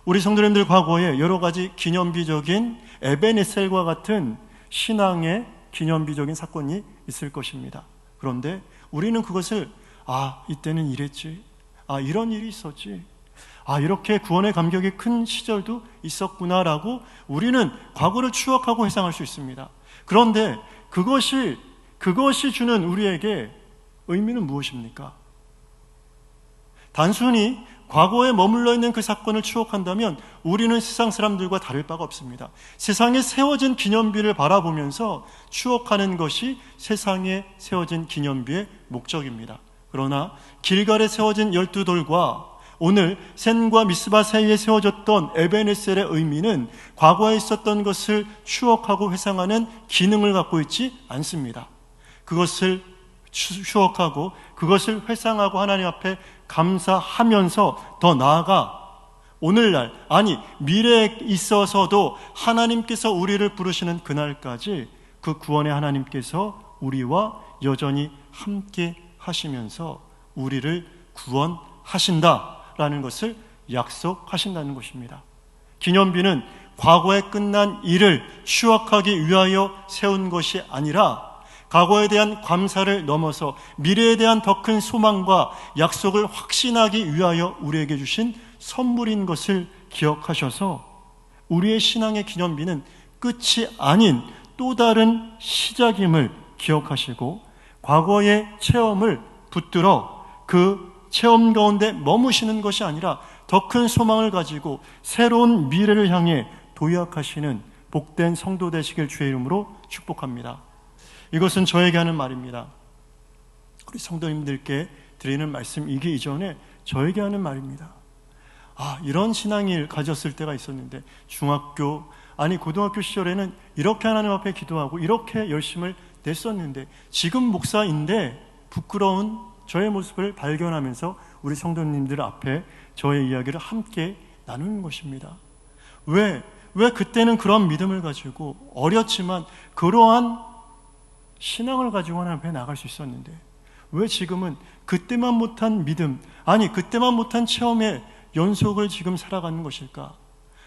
우리 성도님들 과거에 여러 가지 기념비적인 에베네셀과 같은 신앙의 기념비적인 사건이 있을 것입니다. 그런데 우리는 그것을 이때는 이랬지, 이런 일이 있었지, 이렇게 구원의 감격이 큰 시절도 있었구나라고 우리는 과거를 추억하고 회상할 수 있습니다. 그런데 그것이 주는 우리에게 의미는 무엇입니까? 단순히 과거에 머물러 있는 그 사건을 추억한다면 우리는 세상 사람들과 다를 바가 없습니다. 세상에 세워진 기념비를 바라보면서 추억하는 것이 세상에 세워진 기념비의 목적입니다. 그러나 길갈에 세워진 12돌과 오늘 센과 미스바 사이에 세워졌던 에베네셀의 의미는 과거에 있었던 것을 추억하고 회상하는 기능을 갖고 있지 않습니다. 그것을 추억하고 그것을 회상하고 하나님 앞에 감사하면서 더 나아가 오늘날, 미래에 있어서도 하나님께서 우리를 부르시는 그날까지 그 구원의 하나님께서 우리와 여전히 함께 하시면서 우리를 구원하신다라는 것을 약속하신다는 것입니다. 기념비는 과거에 끝난 일을 추억하기 위하여 세운 것이 아니라 과거에 대한 감사를 넘어서 미래에 대한 더 큰 소망과 약속을 확신하기 위하여 우리에게 주신 선물인 것을 기억하셔서 우리의 신앙의 기념비는 끝이 아닌 또 다른 시작임을 기억하시고 과거의 체험을 붙들어 그 체험 가운데 머무시는 것이 아니라 더 큰 소망을 가지고 새로운 미래를 향해 도약하시는 복된 성도 되시길 주의 이름으로 축복합니다. 이것은 저에게 하는 말입니다. 우리 성도님들께 드리는 말씀이기 이전에 저에게 하는 말입니다. 이런 신앙을 가졌을 때가 있었는데 중학교, 고등학교 시절에는 이렇게 하나님 앞에 기도하고 이렇게 열심을 냈었는데 지금 목사인데 부끄러운 저의 모습을 발견하면서 우리 성도님들 앞에 저의 이야기를 함께 나누는 것입니다. 왜 그때는 그런 믿음을 가지고 어렸지만 그러한 신앙을 가지고 하나님 앞에 나갈 수 있었는데 왜 지금은 그때만 못한 믿음, 그때만 못한 체험의 연속을 지금 살아가는 것일까?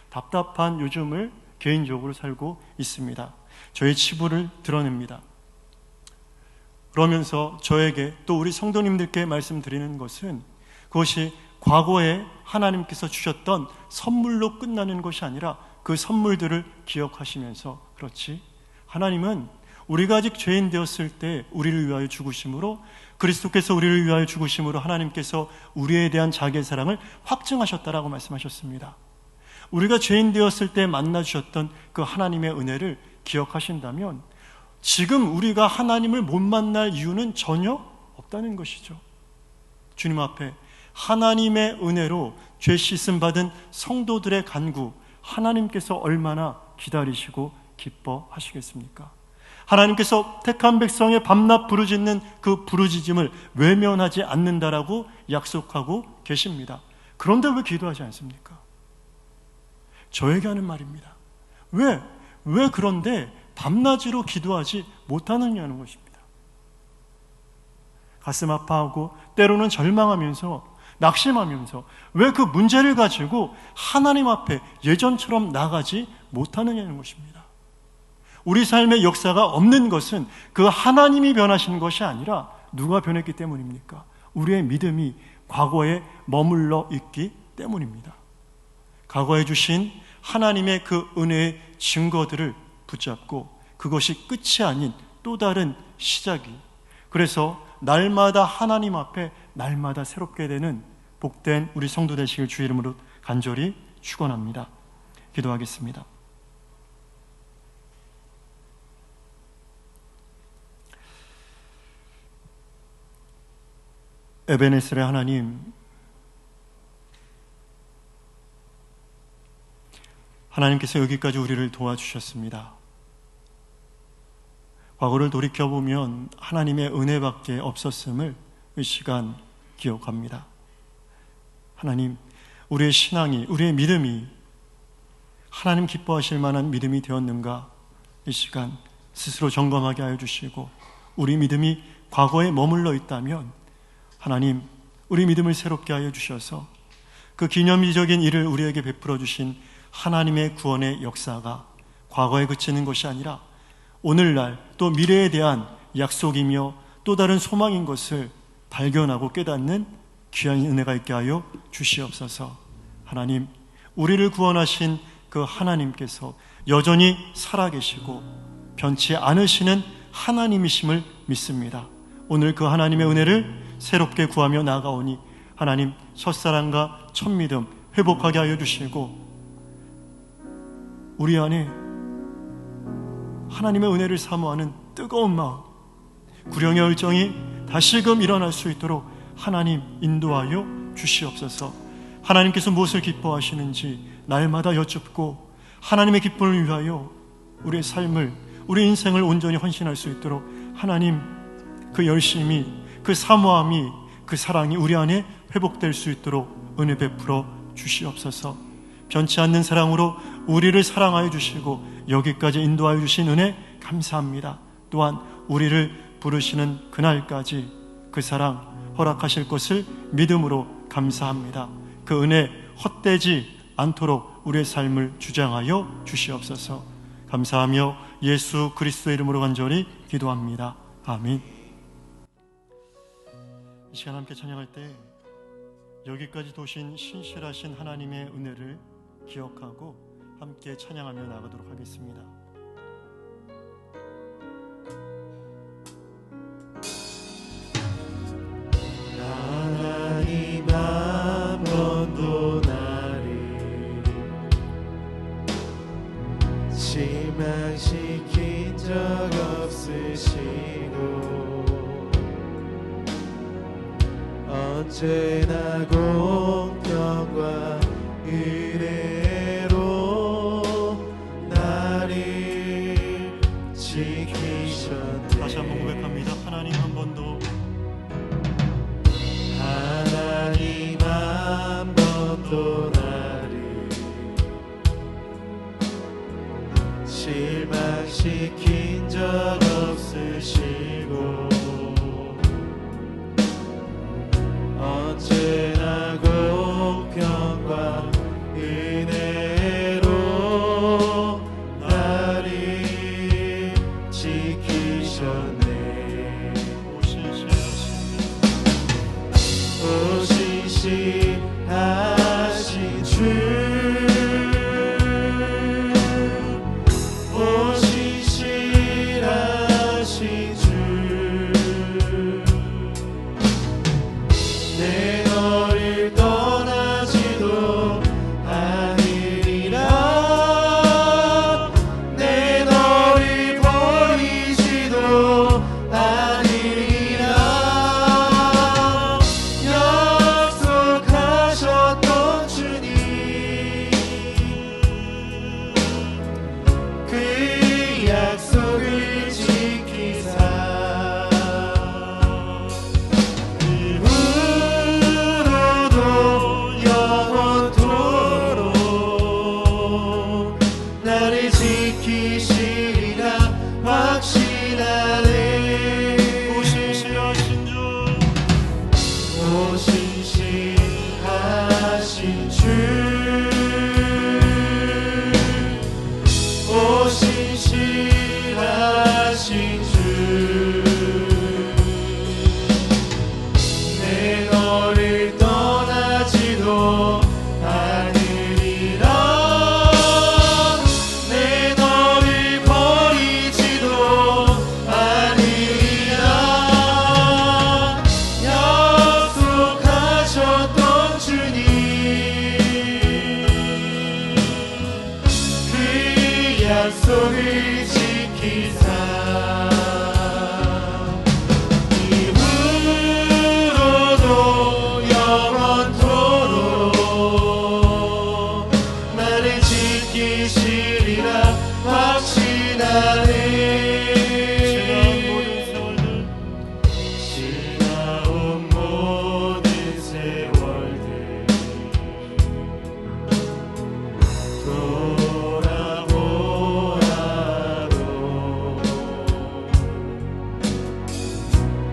답답한 요즘을 개인적으로 살고 있습니다. 저의 치부를 드러냅니다. 그러면서 저에게 또 우리 성도님들께 말씀드리는 것은 그것이 과거에 하나님께서 주셨던 선물로 끝나는 것이 아니라 그 선물들을 기억하시면서, 그렇지, 하나님은 우리가 아직 죄인 되었을 때 우리를 위하여 죽으심으로, 그리스도께서 우리를 위하여 죽으심으로 하나님께서 우리에 대한 자기의 사랑을 확증하셨다라고 말씀하셨습니다. 우리가 죄인 되었을 때 만나주셨던 그 하나님의 은혜를 기억하신다면 지금 우리가 하나님을 못 만날 이유는 전혀 없다는 것이죠. 주님 앞에 하나님의 은혜로 죄 씻음 받은 성도들의 간구, 하나님께서 얼마나 기다리시고 기뻐하시겠습니까? 하나님께서 택한 백성의 밤낮 부르짖는 그 부르짖음을 외면하지 않는다라고 약속하고 계십니다. 그런데 왜 기도하지 않습니까? 저에게 하는 말입니다. 왜 그런데 밤낮으로 기도하지 못하느냐는 것입니다. 가슴 아파하고 때로는 절망하면서 낙심하면서 왜 그 문제를 가지고 하나님 앞에 예전처럼 나가지 못하느냐는 것입니다. 우리 삶의 역사가 없는 것은 그 하나님이 변하신 것이 아니라 누가 변했기 때문입니까? 우리의 믿음이 과거에 머물러 있기 때문입니다. 과거에 주신 하나님의 그 은혜의 증거들을 붙잡고 그것이 끝이 아닌 또 다른 시작이, 그래서 날마다 하나님 앞에 날마다 새롭게 되는 복된 우리 성도 되시길 주 이름으로 간절히 축원합니다. 기도하겠습니다. 에베네셀의 하나님, 하나님께서 여기까지 우리를 도와주셨습니다. 과거를 돌이켜보면 하나님의 은혜밖에 없었음을 이 시간 기억합니다. 하나님, 우리의 신앙이, 우리의 믿음이 하나님 기뻐하실 만한 믿음이 되었는가, 이 시간 스스로 점검하게 하여 주시고, 우리 믿음이 과거에 머물러 있다면 하나님, 우리 믿음을 새롭게 하여 주셔서 그 기념비적인 일을 우리에게 베풀어 주신 하나님의 구원의 역사가 과거에 그치는 것이 아니라 오늘날 또 미래에 대한 약속이며 또 다른 소망인 것을 발견하고 깨닫는 귀한 은혜가 있게 하여 주시옵소서. 하나님, 우리를 구원하신 그 하나님께서 여전히 살아계시고 변치 않으시는 하나님이심을 믿습니다. 오늘 그 하나님의 은혜를 새롭게 구하며 나아가오니 하나님, 첫사랑과 첫믿음 회복하게 하여 주시고 우리 안에 하나님의 은혜를 사모하는 뜨거운 마음, 구령의 열정이 다시금 일어날 수 있도록 하나님 인도하여 주시옵소서. 하나님께서 무엇을 기뻐하시는지 날마다 여쭙고 하나님의 기쁨을 위하여 우리의 삶을, 우리 인생을 온전히 헌신할 수 있도록 하나님 그 열심이, 그 사모함이, 그 사랑이 우리 안에 회복될 수 있도록 은혜 베풀어 주시옵소서. 변치 않는 사랑으로 우리를 사랑하여 주시고 여기까지 인도하여 주신 은혜 감사합니다. 또한 우리를 부르시는 그날까지 그 사랑 허락하실 것을 믿음으로 감사합니다. 그 은혜 헛되지 않도록 우리의 삶을 주장하여 주시옵소서. 감사하며 예수 그리스도의 이름으로 간절히 기도합니다. 아멘. 이 시간 함께 찬양할 때 여기까지 도신 신실하신 하나님의 은혜를 기억하고 함께 찬양하며 나가도록 하겠습니다. 하나님 한 번도 나를 실망시킨 적 없으시고 언제나 공평과 은혜로 나를 지키셨네. 다시 한번 고백합니다. 하나님 한 번도, 하나님 한 번도 나를 실망시킨 적 없으시고 언제나 공평과 은혜로 나를 지키셨네. 오신실하신 주 내 너를 떠나지도 않으리라. 내 너를 버리지도 않으리라. 약속하셨던 주님, 그 약속을 지키사 이후로도 영원토록 나를 지키시리라 확신하네. 오신실하신 주, 오신실하신 주, 오신실하신 주, 내 너를 떠나지도 않으리라. 내 너를 버리지도 않으리라. 약속하셨던 주님, 그 약속을 지키사 이후로도 영원토록 나를 지키시리라 확신하네. 지나온 모든 세월들 돌아보아도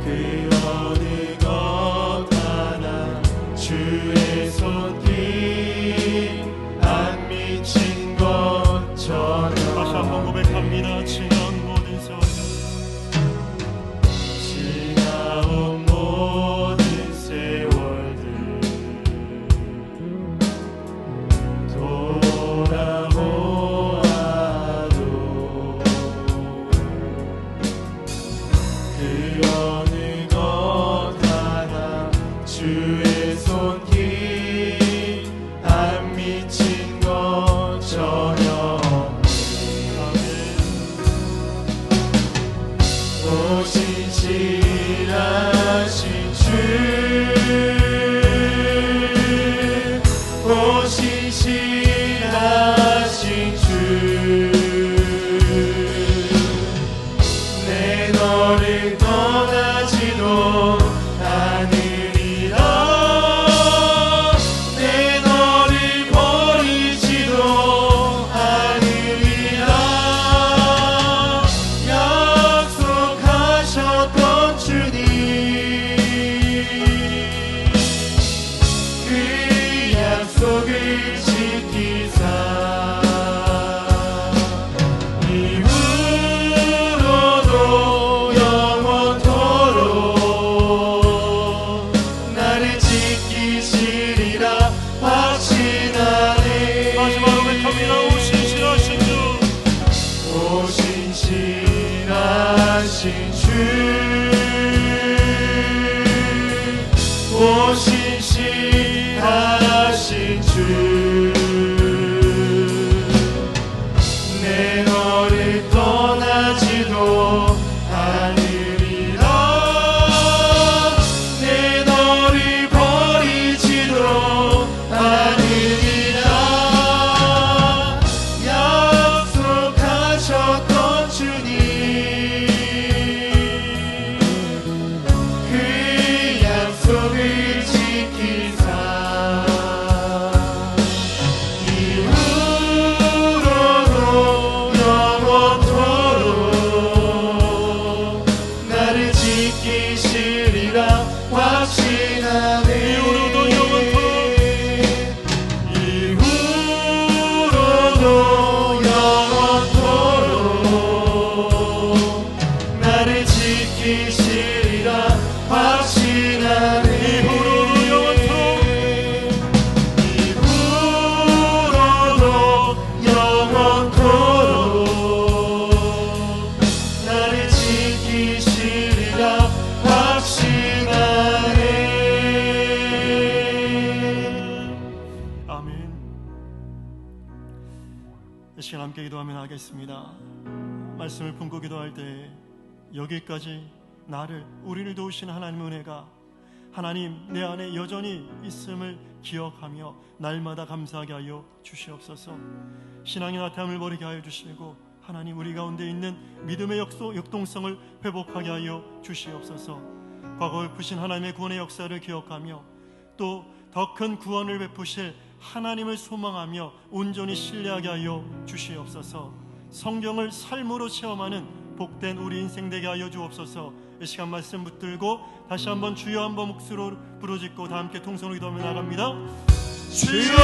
그 어느 것 하나 주의 손길 안 미친 것 전혀. 다시 한번 고백합니다. 지난 모든 세월들, 지나온 모든 세월들 돌아보아도 그 어느 것 하나 주의 손길 안 미친 것 전혀 없네. 오신실하신 주, 오신실하신 주, 내 너를 떠나지도 않으리라. 내 너를 버리지도 않으리라. 약속하셨던 주님, 그 약속을 지키사 이후로도 영원토록 나를 지키시리라 확신하네. 마지막 고백합니다. 오신실하신 주, 오신실하신 주, 오신실하신 주, 내 너를 떠나지도 않으리라. 내 너를 버리지도 않으리라. 약속하셨던 주님, 그 약속을 지키사 시간 함께 기도하며 나가겠습니다. 말씀을 품고 기도할 때 여기까지 우리를 도우시는 하나님의 은혜가 하나님 내 안에 여전히 있음을 기억하며 날마다 감사하게 하여 주시옵소서. 신앙의 나태함을 버리게 하여 주시고 하나님 우리 가운데 있는 믿음의 역동성을 회복하게 하여 주시옵소서. 과거 베푸신 하나님의 구원의 역사를 기억하며 또 더 큰 구원을 베푸실 하나님을 소망하며 온전히 신뢰하게 하여 주시옵소서. 성경을 삶으로 체험하는 복된 우리 인생 되게 하여 주옵소서. 이 시간 말씀 붙들고 다시 한번 주여 한번 목소리로 부르짖고 다 함께 통성으로 기도하며 나갑니다. 주여!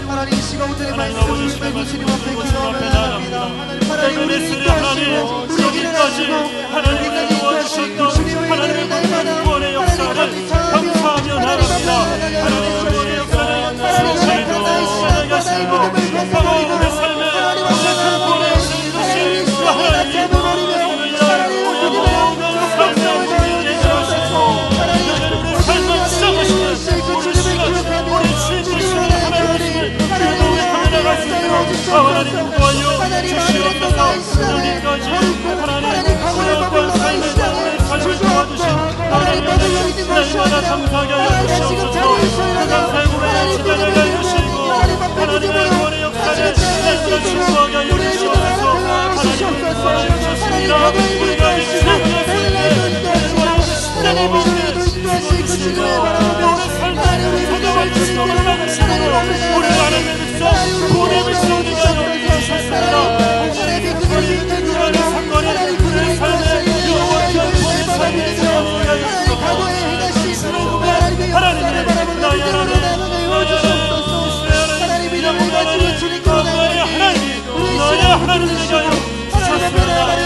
하나님 이 시간 오늘의 하나님 아버지 말씀을 주의 주님 말씀을 앞에 들고 기도하며 주님 앞에 나갑니다. 나갑니다. 하나님 우리 우리 하나님 여기까지 하나님을 도와주셨던 하나님의 구원의 역사를 감사하며 나갑니다. 하나님의 구원의 역사를 주시고 나가시고 우리 삶에 큰 구원의 역사를 이루신 하나님 우리의 모든 삶의 문제를 해결하시고 우리 삶을 시작하시는 우리 시간 우리 주인 되시는 하나님을 기도하며 나갈 수 있도록 하나님 도와여 주시옵소서. 여기까지 하나님 우리 어떤 삶을 도와주신 하나님을 날마다 감사하게 하여 주시옵소서. 그 감사의 고백을 지켜나게 하여 주시고 하나님의 구원의 역사를 날마다 축복하게 하여 주시옵소서. 하나님의 구원을 주셨습니다. 우리가 이 세상에 십자가 먹는 주시고 우리 삶을 소경할 주시고 만나주시고 우리 하나님의 백성 구원의 백성 되게 하여 주셨습니다. 그날의 사건이 우리의 삶에 영원한 구원의 삶이 되게 하여 주시옵소서. 하나님의 나의 하나님 이스라엘 하나님 나의 하나님 나의 하나님 되게 하여 주셨습니다. 하나님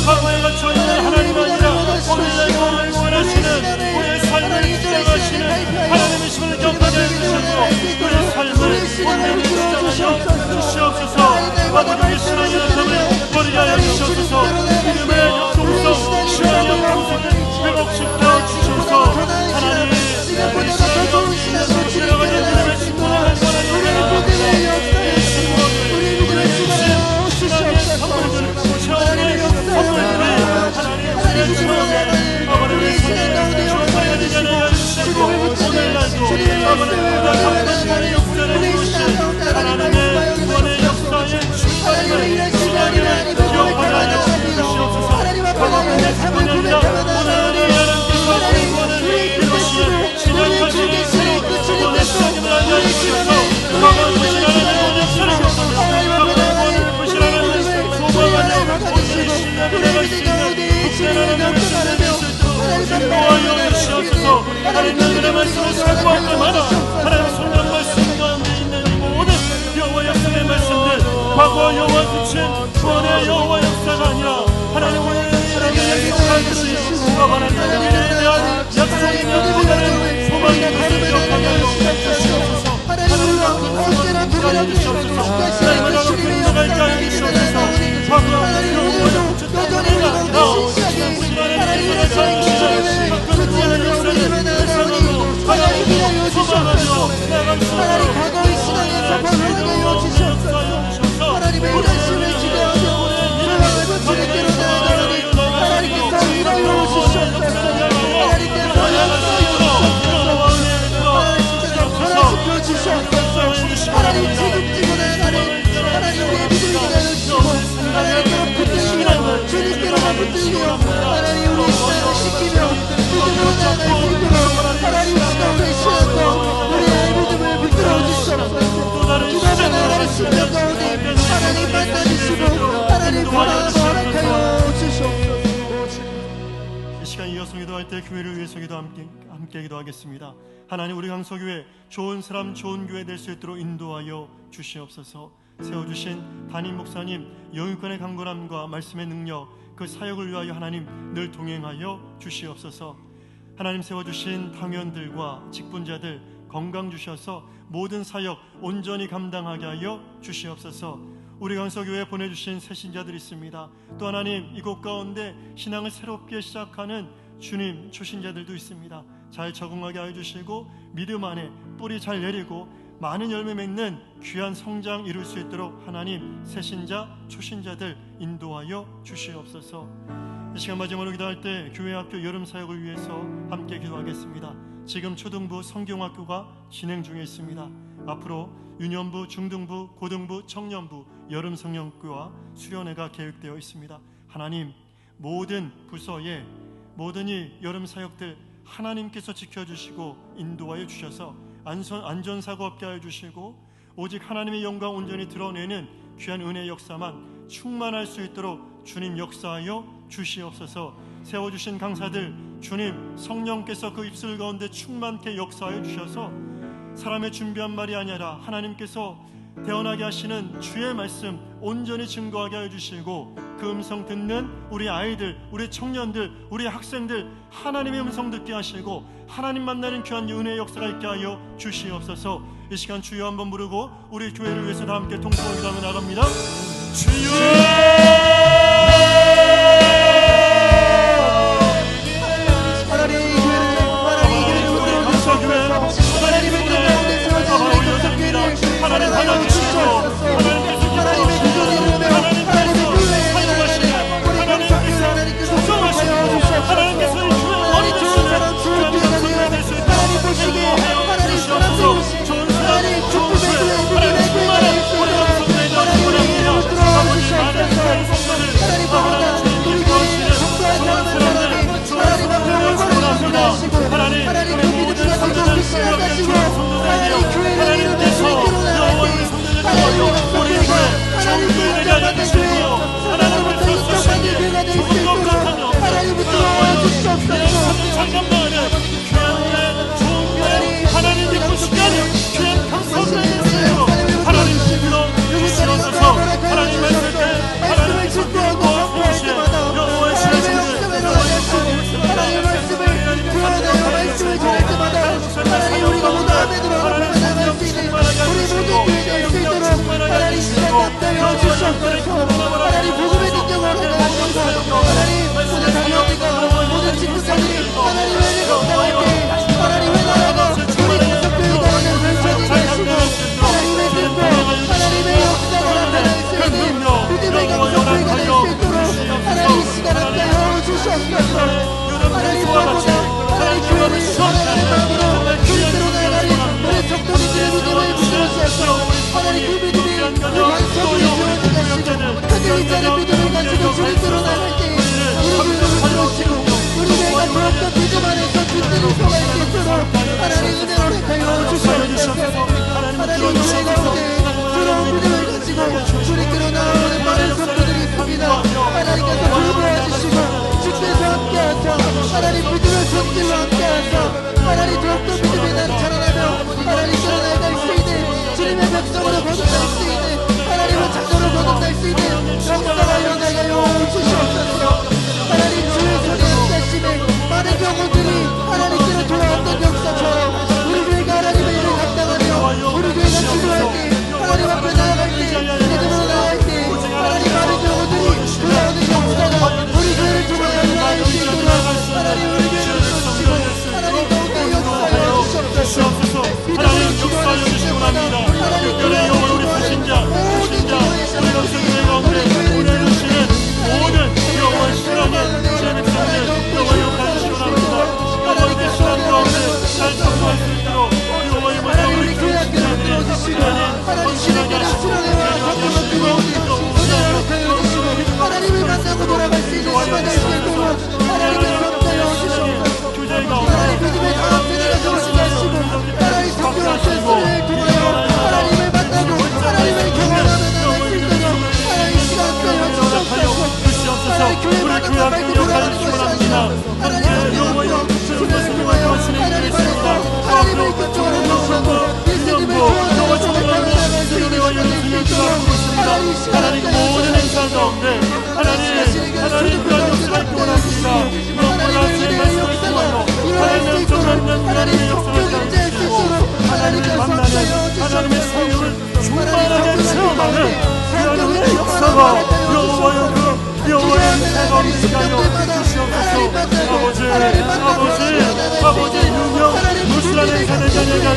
과거에 갇혀있는 하나님 아니라 오늘날 영원을 원하시는 우리의 삶을 시작하시는 하나님이심을 경험하게 해주시고 우리의 삶을 온전히 시작하여 주시옵소서. 아버지의 신앙의 연합을 버리게 하여 주시옵소서. 믿음의 역동성 신앙의 역동성을 회복시켜 주셔서 하나님 우리 신앙의 역동성을 내려가는 믿음의 신앙을 원하는 우리의 신앙을 우리의 신앙의 선물들 체험의 선물들을 하나님 우리의 주님의 아버지의 손에 주어져야 되게 하여 주시고 오늘날도 아버지보다 강력한 역사를 이루신 하나님의 구원의 역사의 출발을 신앙을 기억하게 하여 주시옵소서. 과거의 삶이 아니라 오늘 하나님께서 구원을 이루시는 시작하시는 새로운 구원의 시작임을 알게 해주셔서 과거의 보신 하나님의 역사를 겪으며 과거의 보신 하나님의 소망하며 온전히 신뢰를 나갈 수 있는 복된 하나님의 신뢰를 낼수 있도록 인도하여 주시옵소서. 하나님의 은혜의 말씀을 사고할 때마다 하나님의 성경 말씀 가운데 있는 이 모든 여호와 역사의 말씀들 과거 여호와 그친 구원의 여호와 역사가 아니라 하나님의 약속하듯이 하나님의 미래에 대한 약속이며 또 다른 소망이 것을 기억하게 하여 주시옵소서. 하나님의 구원을 주시옵소서. 날마다 높은 나갈 때 하여 주시옵소서. 과거 여호와의 그쳤던 은혜가 아니라 우리만의 역사를 주시는 그 구원의 역사를 회상하고 하나님을 소망하며 나갈 수 있도록 하나님의 말씀을 기대하며 소망을 주님께로 나아가니 하나님께서 이루어 주시옵소서. 하나님께서 하나님 주시옵소서. 하나님 지금지고 나아가는 하나님의 믿음이 되어주시고 하나님께로 붙드시며 주님께로만 붙들며 하나님 우리 신앙을 지키며 믿음으로 나아갈 수 있도록 하나님 신앙을 시작하고 우리의 믿음을 붙들어 주시옵소서. 주변에 나아갈 수 있는 가운데 하나님 만나주시고 하나님 권하고 허락하여 주시옵소서. 이 시간 이어서 기도할 때 교회를 위해서 함께 기도하겠습니다. 하나님 우리 강서교회 좋은 사람 좋은 교회 될 수 있도록 인도하여 주시옵소서. 세워주신 담임 목사님 영육간의 강건함과 말씀의 능력 그 사역을 위하여 하나님 늘 동행하여 주시옵소서. 하나님 세워주신 당원들과 직분자들 건강 주셔서 모든 사역 온전히 감당하게 하여 주시옵소서. 우리 강서교회에 보내주신 새신자들이 있습니다. 또 하나님 이곳 가운데 신앙을 새롭게 시작하는 주님 주신 자들도 있습니다. 잘 적응하게 하여 주시고 믿음 안에 뿌리 잘 내리고 많은 열매 맺는 귀한 성장 이룰 수 있도록 하나님 새신자 초신자들 인도하여 주시옵소서. 이 시간 마지막으로 기도할 때 교회 학교 여름 사역을 위해서 함께 기도하겠습니다. 지금 초등부 성경학교가 진행 중에 있습니다. 앞으로 유년부, 중등부, 고등부, 청년부 여름 성경학교와 수련회가 계획되어 있습니다. 하나님 모든 부서에 모든 이 여름 사역들 하나님께서 지켜주시고 인도하여 주셔서 안전사고 없게 하여 주시고 오직 하나님의 영광 온전히 드러내는 귀한 은혜의 역사만 충만할 수 있도록 주님 역사하여 주시옵소서. 세워주신 강사들 주님 성령께서 그 입술 가운데 충만케 역사하여 주셔서 사람의 준비한 말이 아니라 하나님께서 태어나게 하시는 주의 말씀 온전히 증거하게 하여 주시고 그 음성 듣는 우리 아이들, 우리 청년들, 우리 학생들 하나님의 음성 듣게 하시고 하나님 만나는 귀한 은혜의 역사가 있게 하여 주시옵소서. 이 시간 주여 한번 부르고 우리 교회를 위해서 다 함께 통성을 기도하며 나갑니다. 주여 하나님 받아주시고 하나님께서 기뻐하시고 하나님께서 축성하시고 하나님께서 이 교회 어린 자들을 주님의 수 있도록 인도하여 주시옵소서. 좋은 사람, 좋은 교회 하나님 충만한 우리 성도들을 원합니다. 아버지 많은 성도들 하나님 주님 기뻐하시는 좋은 사람들 좋은 성도들을 원합니다. 하나님 우리 모든 성도들 기억해 주시는 성도들이여 하나님께서 우리 교회 좋은 교회를 가져주시고 하나님께서 쓰시기에 좋은 것 같으며 잠깐만은 귀한 좋은 교회 하나님 믿고 시간이 귀한 감사를 해주세요. 하나님 믿어 주시옵소서. 하나님 말씀에 하나님 믿고 보시에 여호와의 신하신들 하나님의 말씀을 구원하여 말씀을 전할 때마다 하나님 우리가 모두 아멘으로 만날 수 있는 우리 모든 교회가 수 있도록 하나님 시간 남다여 주시옵소서. 하나님 복음의 능력으로 나아가셔서 하나님 오늘 가정이가 모든 친구들이 하나님의 은혜가 함께 하나님의 나라가 우리 가족교회가 하는 별선이 되시고 하나님의 뜻과 하나님의 역사가 나타날 수 있는 믿음의 감성을 가질 수 있도록 하나님 시간 남다여 주시옵소서. 하나님 보다 하나님 교회를 사랑하는 마음으로 그리스도로 나아가는 우리 성도님들의 믿음을 부여주셔서 하나님 그 믿음이 우리 완성을 이루어지게 하시고 그들이 자는 믿음을 가지고 그리스도로 나아갈 때 우리 교회를 들으시고 우리 교회가 더욱더 믿음 안에서 빛들을 소화할 수 있도록 하나님 은혜로 행하여 주시옵소서. 하나님 교회 가운데 새로운 믿음을 가지고 주님께로 나아오는 많은 성도들이 있습니다. 하나님께서 불보해 주시고 주께서 함께하사 하나님 믿음의 손길로 함께하사 하나님 더욱더 믿음의 날이 자라나며 하나님께로 나아갈 수 있는 주님의 백성으로 거듭날 수 있는 하나님의 자녀로 거듭날 수 있는 역사가 일어나가요 주시옵소서. 하나님 주의 손에 함께하시는 많은 영혼들이 하나님께로 돌아왔던 역사처럼 우리 교회가 하나님의 일을 감당하며 우리 교회가 기도할 때 하나님 앞에 나아갈 때 믿음으로 나아갈 때 하나님 많은 영혼들이 돌아오는 역사가 우리 교회를 통하여 일어날 수 있도록 하나님 우리 교회를 주시고 하나님 더욱더 역사하여 주시옵소서. 하나님 역사하여 주시고 합니다. 특별히 영원 우리 부신자 우리 감성교회 가운데 보내주시는 모든 영원 신앙의 제 백성들 영원 역사해 주시고 합니다. 영원의 신앙 가운데 잘 참고할 수 있도록 영원의 모든 우리 교회들이 하나님 확실하게 하시고 하나님을 만나고 돌아갈 수 있는 시간 될 수 있도록 하나님의 성도여 주시옵소서. 하나님 믿음의 다음 세대가 되시게 하시고 하나님 성교와 센스를 통하여 하나님을 만나고 하나님을 경험하며 나갈 수 있도록 하나님 시간 되어 주시옵소서. 하나님 교회 만나고 말고 돌아가는 것이 아니라 하나님 성경과 주님을 통하여 하나님 안에서 하나님을 그쪽으로 모셔고 예수님을 좋아하며 정확하게 나갈 수 있는 시간 될 수 있도록 하나님 모든 행사 가운데 하나님 그런 역사를 원합니다. 무엇보다 제 말씀을 통하여 하나님의 정확한 하나님의 역사를 가르치시고 하나님을 만나는 하나님의 사역을 충만하게 체험하는 하나님의 역사가 여호와의 행사가 우리 시간에 주시옵소서. 아버지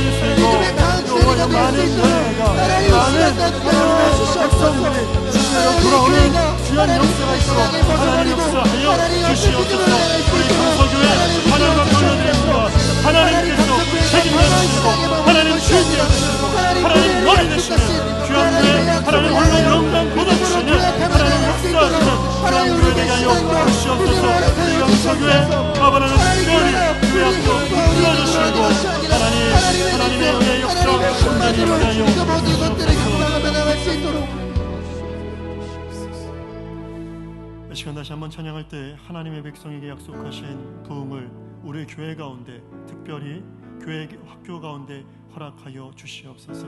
쓰이고 또한 많은 교회가 많은 백성들이 주께로 돌아오는 귀한 역사가 있도록 하나님 역사하여 주시옵소서. 우리 강서교회 하나님과 돌려드립니다. 하나님께서 책임져 주시고 하나님 주인이 되시고 하나님 머리 되시는 귀한 교회 하나님 홀로 영광 거둬주시는 하나님 역사하시는 귀한 교회 되게 하여 주시옵소서. 우리 강서교회 아버지는 특별히 교회 앞으로 불러주시고 하나님의 은혜 역사 하나님 위하여 이 시간 다시 한번 찬양할 때 하나님의 백성에게 약속하신 부흥을 우리 교회 가운데 특별히 교회 학교 가운데 허락하여 주시옵소서.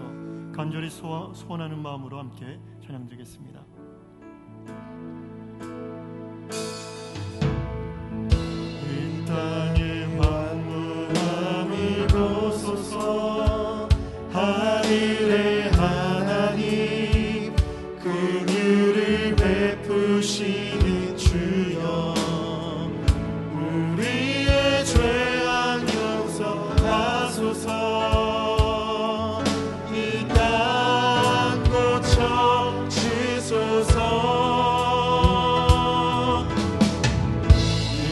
간절히 소원하는 마음으로 함께 찬양드리겠습니다. 이 땅에 만무함이 보소서. 하늘의 하나님 긍휼을 베푸시는 주여 우리의 죄악 용서하소서. 이 땅 고쳐 주소서.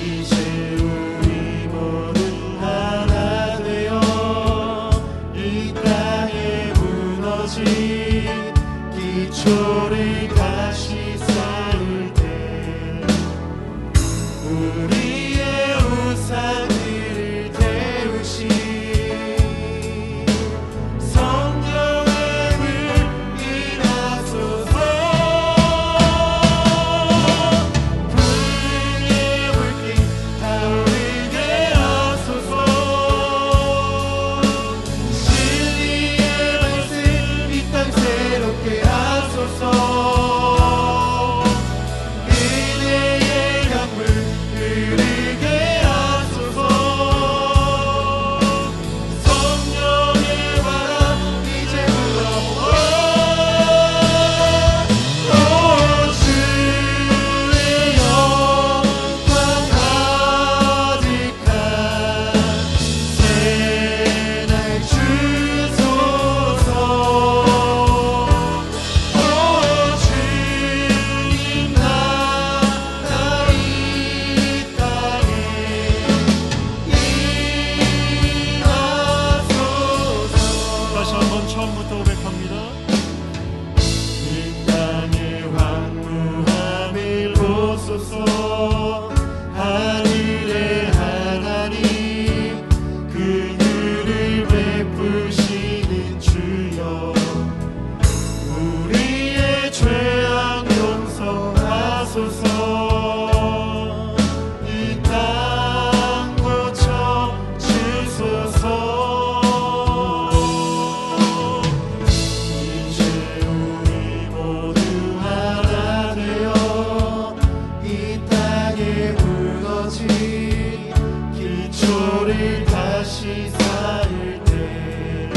이제 우리 모두 하나 되어 이 땅에 무너진 기초를 다시 쌓을 때 우리의 우상들을 태우시 성령의 불 임하소서. 불의 불길 타오르게 하소서. 진리의 말씀 이 땅 새롭게 하소서. 은혜의 강물 흐르게 하소서. 성령의 바람 이제 불어오고 주의 영광 가득한 새날 주소서. 주님 나라 이 땅에 임하소서. 다시 한번 처음부터 고백합니다. 이 땅에 황무함을 보소서. 하늘의 하나님 긍휼을 베푸시는 주여 우리의 죄악 용서하소서. 이 땅 고쳐 주소서. 이제 우리 모두 하나 되어 이 땅에 무너진 기초를 다시 쌓을 때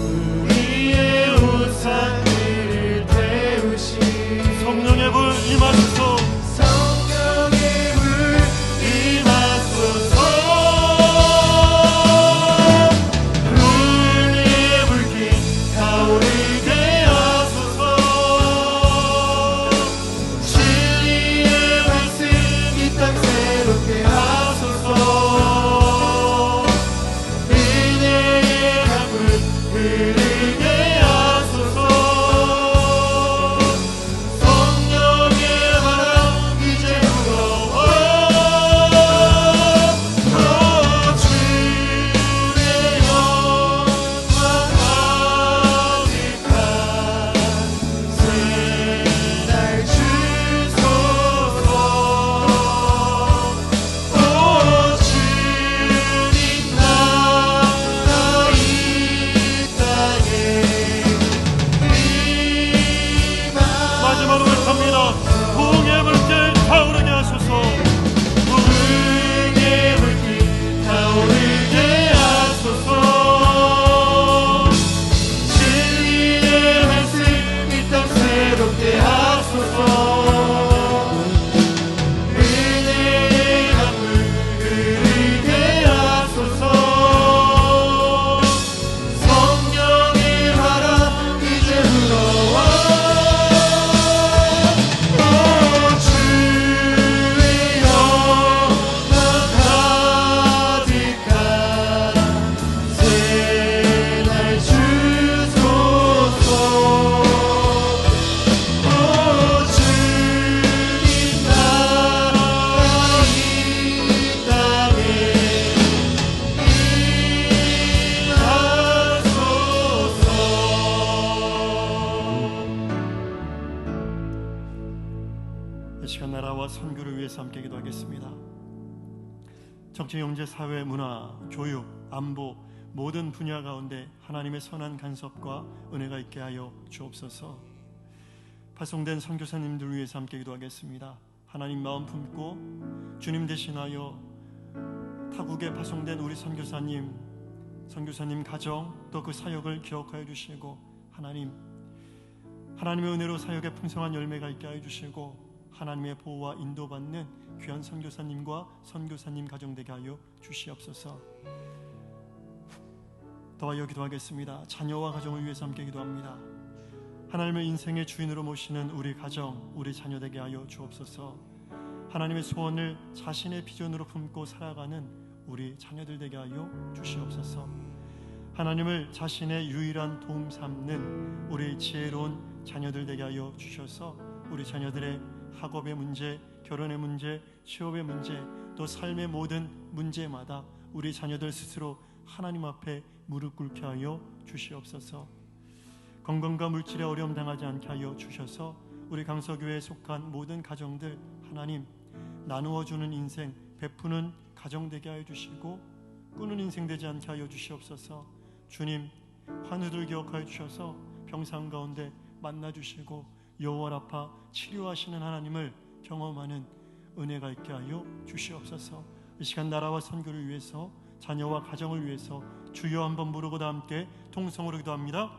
우리의 우상들을 태우시 성령의 불 임하소서. 성령의 불 임하소서. 불의 불길 타오르게 하소서. 진리의 말씀 이 땅 새롭게 하소서. 위해서 함께 기도하겠습니다. 정치, 경제, 사회, 문화, 교육, 안보 모든 분야 가운데 하나님의 선한 간섭과 은혜가 있게 하여 주옵소서. 파송된 선교사님들 위해서 함께 기도하겠습니다. 하나님 마음 품고 주님 대신하여 타국에 파송된 우리 선교사님 가정 또 그 사역을 기억하여 주시고 하나님의 은혜로 사역에 풍성한 열매가 있게 하여 주시고 하나님의 보호와 인도받는 귀한 선교사님과 선교사님 가정 되게 하여 주시옵소서. 더하여 기도하겠습니다. 자녀와 가정을 위해서 함께 기도합니다. 하나님의 인생의 주인으로 모시는 우리 가정, 우리 자녀 되게 하여 주옵소서. 하나님의 소원을 자신의 비전으로 품고 살아가는 우리 자녀들 되게 하여 주시옵소서. 하나님을 자신의 유일한 도움 삼는 우리 지혜로운 자녀들 되게 하여 주셔서 우리 자녀들의 학업의 문제, 결혼의 문제, 취업의 문제, 또 삶의 모든 문제마다 우리 자녀들 스스로 하나님 앞에 무릎 꿇게 하여 주시옵소서. 건강과 물질에 어려움 당하지 않게 하여 주셔서 우리 강서교회에 속한 모든 가정들 하나님 나누어주는 인생, 베푸는 가정 되게 하여 주시고 꾸는 인생 되지 않게 하여 주시옵소서. 주님 환우들 기억하여 주셔서 병상 가운데 만나주시고 여호와 라파 치료하시는 하나님을 경험하는 은혜가 있게 하여 주시옵소서. 이 시간 나라와 선교를 위해서 자녀와 가정을 위해서 주여 한번 부르고 다 함께 통성으로 기도합니다.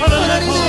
하나님의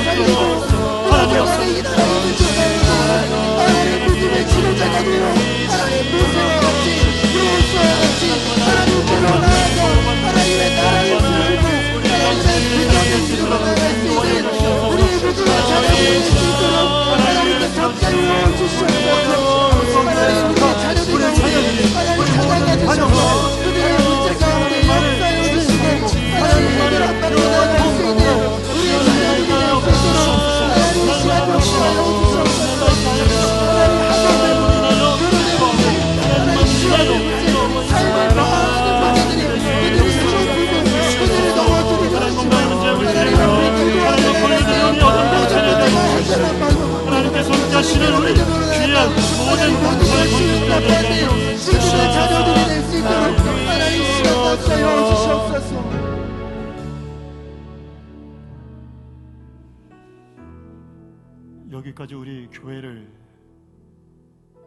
살려주옵소서. 하나님 이 나라에 있는 조상들도 하나님 믿음의 지도자가 되어 하나님 모세와 같이 요호수와 같이 하나님께로 나아가 하나님의 나라를 세우고 하나님의 부정의 집으로 나갈 수 있는 우리의 모두가 자녀들을 수 있도록 하나님께 감당해 주시옵소서. 하나님 우리의 자녀들이 하나님 찾아가주셔서 그들의 문제 가운데 역사해 주시고 하나님 해결 앞으로 나아갈 수 있는 우리의 자녀들이 될 수 있도록 하나님 시간을 주시옵소서. 하나님 하나님의 하나님 시간의 문제 삶을 방황하는 문제들이 그들이 서로 부고 그들을 넘어뜨리고 하나님의 손자시는 우리 귀한 모든 공포의 그들의 자녀들이 될 수 있도록 하나님 시간 넣어주여 주시옵소서. 여기까지 우리 교회를,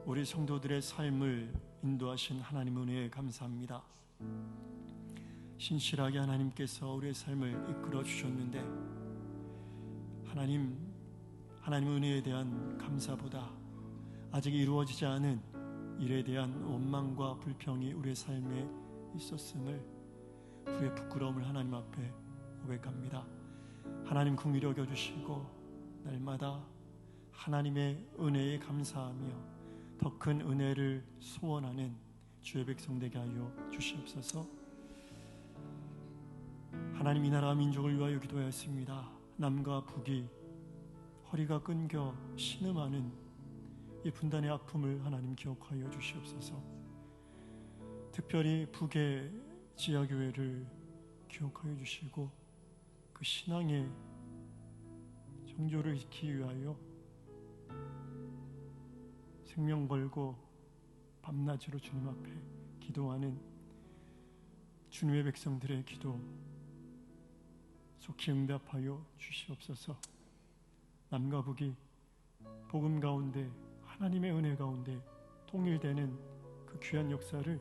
우리 성도들의 삶을 인도하신 하나님 은혜에 감사합니다. 신실하게 하나님께서 우리의 삶을 이끌어 주셨는데 하나님 은혜에 대한 감사보다 아직 이루어지지 않은 일에 대한 원망과 불평이 우리의 삶에 있었음을, 우리의 부끄러움을 하나님 앞에 고백합니다. 하나님 긍휼히 여겨주시고 날마다 하나님의 은혜에 감사하며 더 큰 은혜를 소원하는 주의 백성 되게 하여 주시옵소서. 하나님 이 나라 민족을 위하여 기도하였습니다. 남과 북이 허리가 끊겨 신음하는 이 분단의 아픔을 하나님 기억하여 주시옵소서. 특별히 북의 지하교회를 기억하여 주시고 그 신앙의 정조를 지키기 위하여 생명 걸고 밤낮으로 주님 앞에 기도하는 주님의 백성들의 기도 속히 응답하여 주시옵소서. 남과 북이 복음 가운데 하나님의 은혜 가운데 통일되는 그 귀한 역사를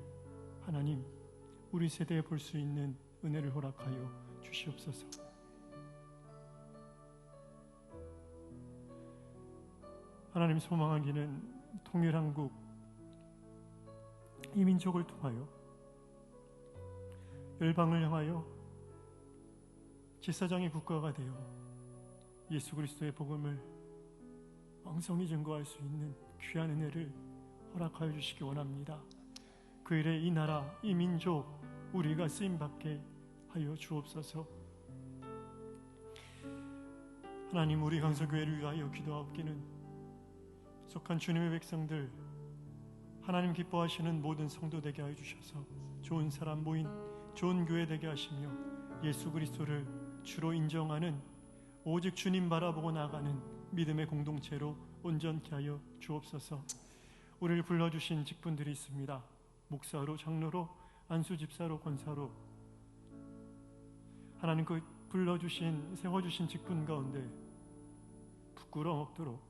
하나님 우리 세대에 볼 수 있는 은혜를 허락하여 주시옵소서. 하나님 소망하기는 통일한국 이 민족을 통하여 열방을 향하여 제사장의 국가가 되어 예수 그리스도의 복음을 왕성히 증거할 수 있는 귀한 은혜를 허락하여 주시기 원합니다. 그 일에 이 나라, 이 민족 우리가 쓰임받게 하여 주옵소서. 하나님 우리 강서교회를 위하여 기도하옵기는 속한 주님의 백성들 하나님 기뻐하시는 모든 성도 되게 하여 주셔서 좋은 사람 모인 좋은 교회 되게 하시며 예수 그리스도를 주로 인정하는 오직 주님 바라보고 나가는 믿음의 공동체로 온전케 하여 주옵소서. 우리를 불러주신 직분들이 있습니다. 목사로, 장로로, 안수집사로, 권사로 하나님 그 불러주신, 세워주신 직분 가운데 부끄러움 없도록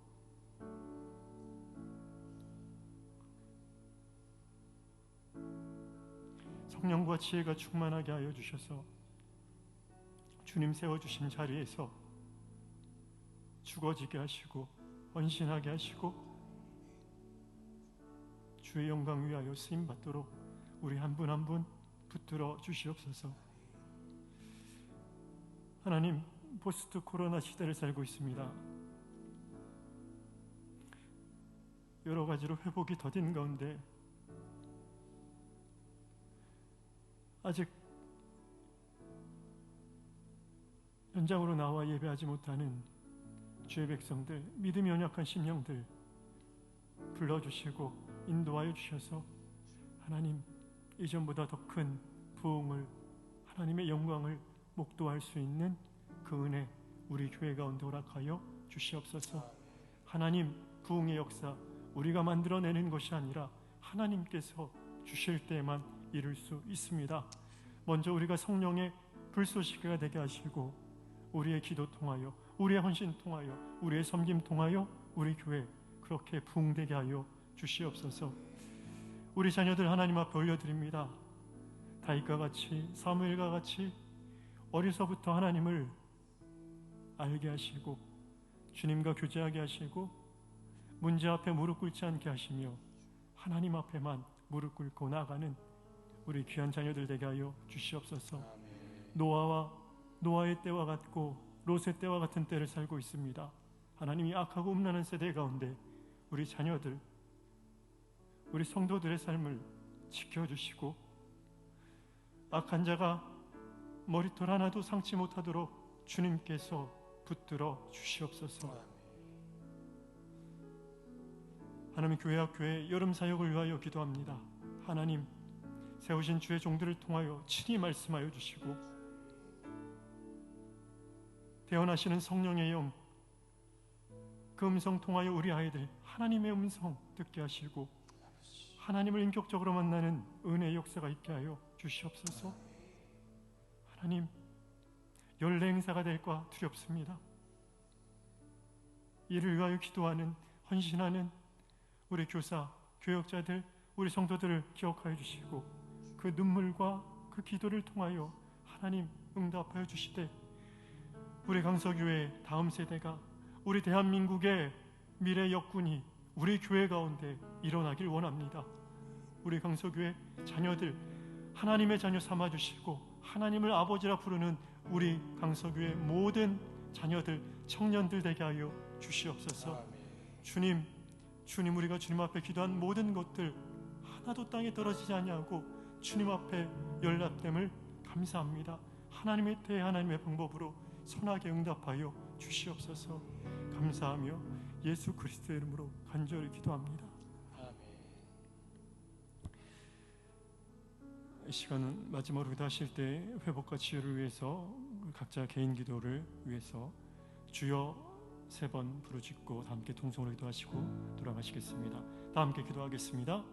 성령과 지혜가 충만하게 하여 주셔서 주님 세워주신 자리에서 죽어지게 하시고 헌신하게 하시고 주의 영광 위하여 쓰임받도록 우리 한 분 한 분 붙들어 주시옵소서. 하나님 포스트 코로나 시대를 살고 있습니다. 여러 가지로 회복이 더딘 가운데 아직 현장으로 나와 예배하지 못하는 주의 백성들, 믿음이 연약한 심령들 불러주시고 인도하여 주셔서 하나님 이전보다 더 큰 부흥을, 하나님의 영광을 목도할 수 있는 그 은혜 우리 교회 가운데 허락하여 주시옵소서. 하나님 부흥의 역사 우리가 만들어내는 것이 아니라 하나님께서 주실 때만 이룰 수 있습니다. 먼저 우리가 성령의 불쏘시개가 되게 하시고 우리의 기도 통하여, 우리의 헌신 통하여, 우리의 섬김 통하여 우리 교회 그렇게 부흥되게 하여 주시옵소서. 우리 자녀들 하나님 앞에 올려드립니다. 다윗과 같이, 사무엘과 같이 어려서부터 하나님을 알게 하시고 주님과 교제하게 하시고 문제 앞에 무릎 꿇지 않게 하시며 하나님 앞에만 무릎 꿇고 나아가는 우리 귀한 자녀들 되게 하여 주시옵소서. 노아의 때와 같고 롯의 때와 같은 때를 살고 있습니다. 하나님이 악하고 음란한 세대 가운데 우리 자녀들, 우리 성도들의 삶을 지켜주시고 악한 자가 머리털 하나도 상치 못하도록 주님께서 붙들어 주시옵소서. 하나님, 교회 여름 사역을 위하여 기도합니다. 하나님, 세우신 주의 종들을 통하여 친히 말씀하여 주시고 태어나시는 성령의 영, 그 음성 통하여 우리 아이들 하나님의 음성 듣게 하시고 하나님을 인격적으로 만나는 은혜의 역사가 있게 하여 주시옵소서. 하나님, 연례 행사가 될까 두렵습니다. 이를 위하여 기도하는, 헌신하는 우리 교사, 교역자들, 우리 성도들을 기억하여 주시고 그 눈물과 그 기도를 통하여 하나님 응답하여 주시되 우리 강서교회 다음 세대가, 우리 대한민국의 미래 역군이 우리 교회 가운데 일어나길 원합니다. 우리 강서교회 자녀들 하나님의 자녀 삼아주시고 하나님을 아버지라 부르는 우리 강서교회 모든 자녀들, 청년들 되게 하여 주시옵소서. 주님, 우리가 주님 앞에 기도한 모든 것들 하나도 땅에 떨어지지 아니하고 주님 앞에 연락됨을 감사합니다. 하나님의 때 하나님의 방법으로 선하게 응답하여 주시옵소서. 감사하며 예수 그리스도의 이름으로 간절히 기도합니다. 이 시간은 마지막으로 기도하실 때 회복과 치유를 위해서 각자 개인 기도를 위해서 주여 3번 부르짖고 다 함께 통성으로 기도하시고 돌아가시겠습니다. 다 함께 기도하겠습니다.